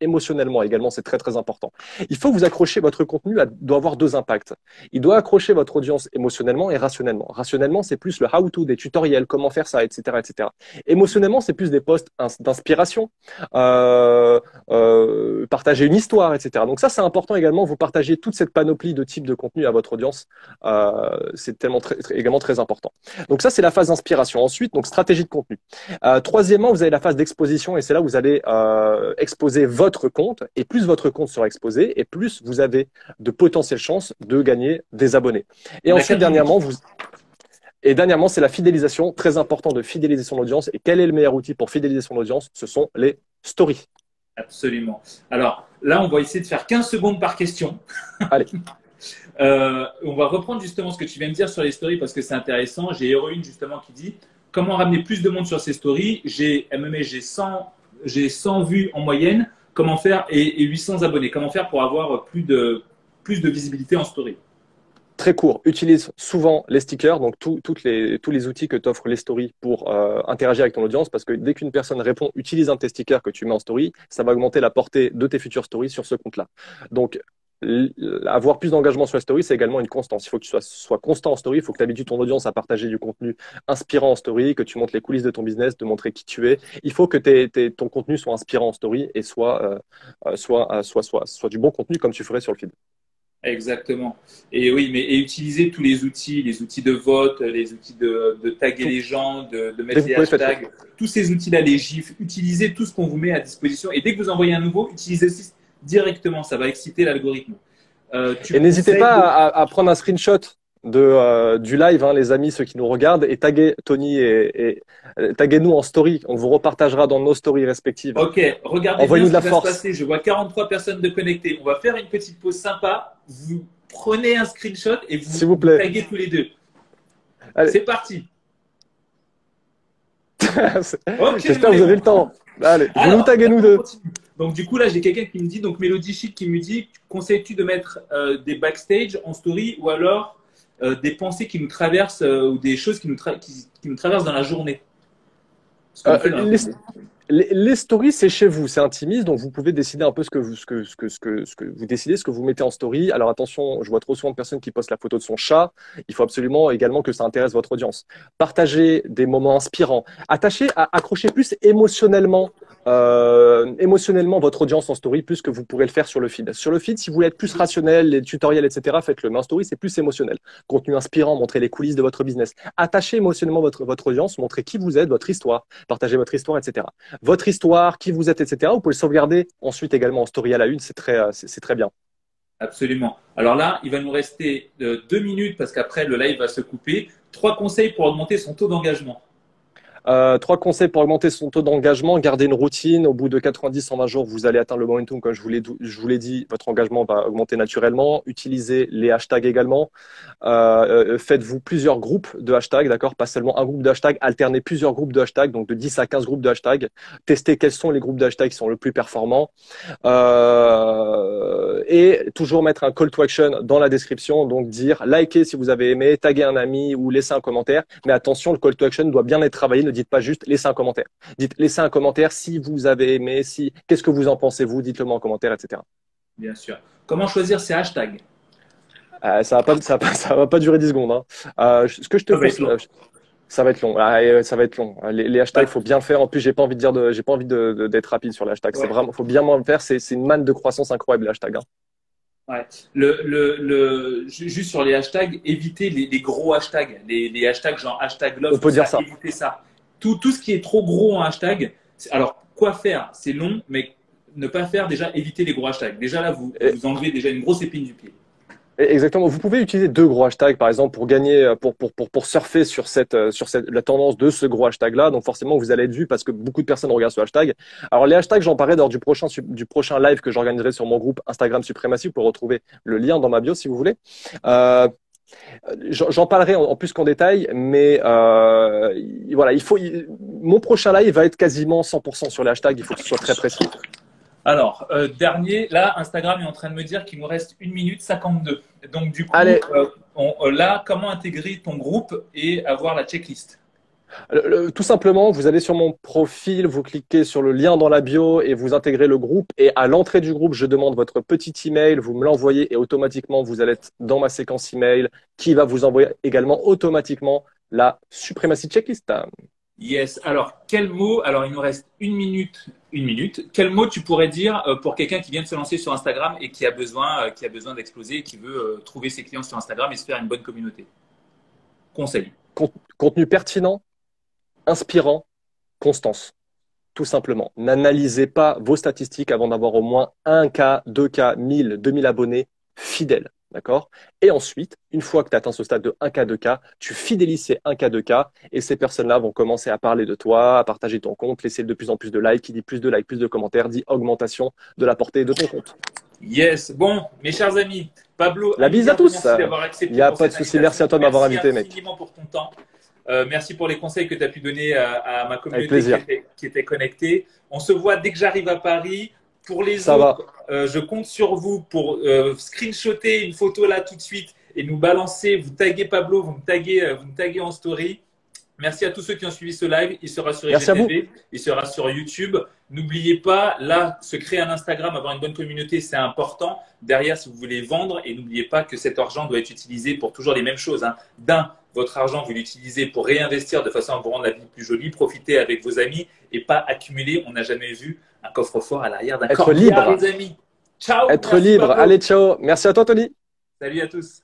émotionnellement également. C'est très, très important. Il faut que vous accrocher votre contenu doit avoir deux impacts. Il doit accrocher votre audience émotionnellement et rationnellement. Rationnellement, c'est plus le how-to, des tutoriels, comment faire ça, etc., etc. Émotionnellement, c'est plus des posts d'inspiration, partager une histoire, etc. Donc ça, c'est important également. Vous partagez toute cette panoplie de types de contenu à votre audience. C'est également très important. Donc ça, c'est la phase d'inspiration. Ensuite, donc stratégie de contenu. Troisièmement, vous avez la phase d'exposition et c'est là où vous allez exposer votre compte. Et plus votre compte sera exposé et plus vous avez de potentielles chances de gagner des abonnés. Et ensuite, dernièrement, c'est la fidélisation. Très important de fidéliser son audience. Et quel est le meilleur outil pour fidéliser son audience? Ce sont les stories. Absolument. Alors là, on va essayer de faire 15 secondes par question. Allez. On va reprendre justement ce que tu viens de dire sur les stories parce que c'est intéressant. J'ai Héroïne justement qui dit comment ramener plus de monde sur ses stories. Elle me met, j'ai 100 vues en moyenne. Comment faire et 800 abonnés. Comment faire pour avoir plus de visibilité en story? Très court, utilise souvent les stickers, donc tous les outils que t'offrent les stories pour interagir avec ton audience, parce que dès qu'une personne répond, utilise un de tes stickers que tu mets en story, ça va augmenter la portée de tes futures stories sur ce compte-là. Donc, avoir plus d'engagement sur les stories, c'est également une constance. Il faut que tu sois constant en story, il faut que tu habitues ton audience à partager du contenu inspirant en story, que tu montres les coulisses de ton business, de montrer qui tu es. Il faut que ton contenu soit inspirant en story et soit du bon contenu comme tu ferais sur le feed. Exactement. Et oui, et utiliser tous les outils de vote, les outils de taguer les gens, de mettre les hashtags, tous ces outils-là, les gifs, utilisez tout ce qu'on vous met à disposition. Et dès que vous envoyez un nouveau, utilisez-le directement. Ça va exciter l'algorithme. Et n'hésitez pas à prendre un screenshot du live, hein, les amis, ceux qui nous regardent, et taguer Tony et taguez-nous en story. On vous repartagera dans nos stories respectives. Ok, regardez bien ce qui va se passer. Je vois 43 personnes de connectées. On va faire une petite pause sympa. Vous prenez un screenshot et vous taguez tous les deux. C'est parti. J'espère que vous avez le temps. Allez, vous nous taguez nous deux. Donc du coup là j'ai quelqu'un qui me dit, donc Melody Chic qui me dit, conseilles-tu de mettre des backstage en story ou alors des pensées qui nous traversent ou des choses qui nous traversent dans la journée? Les stories, c'est chez vous, c'est intimiste, donc vous pouvez décider un peu ce que vous décidez, ce que vous mettez en story. Alors attention, je vois trop souvent de personnes qui postent la photo de son chat. Il faut absolument également que ça intéresse votre audience. Partagez des moments inspirants. Accrochez plus émotionnellement votre audience en story, plus que vous pourrez le faire sur le feed. Sur le feed, si vous voulez être plus rationnel, les tutoriels, etc., faites-le. Mais en story, c'est plus émotionnel. Contenu inspirant, montrez les coulisses de votre business. Attachez émotionnellement votre audience, montrez qui vous êtes, votre histoire, partagez votre histoire, etc. Votre histoire, qui vous êtes, etc. Vous pouvez le sauvegarder ensuite également en story à la une, c'est très bien. Absolument. Alors là, il va nous rester 2 minutes parce qu'après le live va se couper. 3 conseils pour augmenter son taux d'engagement. 3 conseils pour augmenter son taux d'engagement. Gardez une routine. Au bout de 90-120 jours, vous allez atteindre le momentum. Comme je vous l'ai dit, votre engagement va augmenter naturellement. Utilisez les hashtags également. Faites-vous plusieurs groupes de hashtags, d'accord? Pas seulement un groupe de hashtags. Alternez plusieurs groupes de hashtags, donc de 10 à 15 groupes de hashtags. Testez quels sont les groupes de hashtags qui sont le plus performants. Et toujours mettre un call to action dans la description. Donc dire likez si vous avez aimé, taguer un ami ou laisser un commentaire. Mais attention, le call to action doit bien être travaillé. Ne dites pas juste laissez un commentaire. Dites laissez un commentaire si vous avez aimé, qu'est-ce que vous en pensez vous, dites-le moi en commentaire, etc. Bien sûr. Comment choisir ces hashtags? Ça va pas durer 10 secondes. Hein. Ce que je te conseille, ça va être long. Ça va être long. Les hashtags, il faut bien le faire. En plus, j'ai pas envie d'être rapide sur les hashtags. C'est vraiment, faut bien le faire. C'est une manne de croissance incroyable les hashtags. Hein. Ouais. Juste sur les hashtags, évitez les gros hashtags, les hashtags genre hashtag love. On peut dire ça. Évitez ça. Tout ce qui est trop gros en hashtag, alors quoi faire? C'est long, mais ne pas faire, déjà éviter les gros hashtags. Déjà là, vous enlevez déjà une grosse épine du pied. Exactement. Vous pouvez utiliser 2 gros hashtags, par exemple, pour gagner, pour surfer sur la tendance de ce gros hashtag-là. Donc, forcément, vous allez être vu parce que beaucoup de personnes regardent ce hashtag. Alors, les hashtags, j'en parlerai lors du prochain live que j'organiserai sur mon groupe Instagram Suprématie. Vous pouvez retrouver le lien dans ma bio si vous voulez. J'en parlerai en plus qu'en détail, mais voilà, mon prochain live va être quasiment 100% sur les hashtags. Il faut que ce soit très précis. Alors, dernier, là, Instagram est en train de me dire qu'il nous reste 1 minute 52. Donc, du coup, là, comment intégrer ton groupe et avoir la checklist? Tout simplement, vous allez sur mon profil, vous cliquez sur le lien dans la bio et vous intégrez le groupe. Et à l'entrée du groupe, je demande votre petit email, vous me l'envoyez et automatiquement, vous allez être dans ma séquence email qui va vous envoyer également automatiquement la Suprématie Checklist. Yes. Alors, quel mot? Alors, il nous reste 1 minute. 1 minute. Quel mot tu pourrais dire pour quelqu'un qui vient de se lancer sur Instagram et qui a besoin d'exploser, qui veut trouver ses clients sur Instagram et se faire une bonne communauté? Conseil. Contenu pertinent, inspirant, constance. Tout simplement. N'analysez pas vos statistiques avant d'avoir au moins 1K, 2K, 1000, 2000 abonnés fidèles. D'accord? Et ensuite, une fois que tu atteins ce stade de 1K, 2K, tu fidélises ces 1K, 2K et ces personnes-là vont commencer à parler de toi, à partager ton compte, laisser de plus en plus de likes. Qui dit plus de likes, plus de commentaires, dit augmentation de la portée de ton compte. Yes. Bon, mes chers amis, Pablo, la bise à tous. Merci d'avoir accepté. Il n'y a pas de souci. Merci à toi de m'avoir invité, mec. Merci infiniment pour ton temps. Merci pour les conseils que tu as pu donner à ma Avec communauté plaisir. qui était connectée. On se voit dès que j'arrive à Paris. Pour les Ça va. autres, je compte sur vous pour screenshotter une photo là tout de suite et nous balancer. Vous taguez Pablo, vous me taguez en story. Merci à tous ceux qui ont suivi ce live. Il sera sur Merci à vous. IGTV, il sera sur YouTube. N'oubliez pas, là, se créer un Instagram, avoir une bonne communauté, c'est important. Derrière, si vous voulez vendre, et n'oubliez pas que cet argent doit être utilisé pour toujours les mêmes choses. Hein. Votre argent, vous l'utilisez pour réinvestir de façon à vous rendre la vie plus jolie, profiter avec vos amis et pas accumuler. On n'a jamais vu un coffre-fort à l'arrière d'un Être corbillard, libre. les amis. Ciao, Être merci libre. Pablo. Allez, ciao. Merci à toi, Tony. Salut à tous.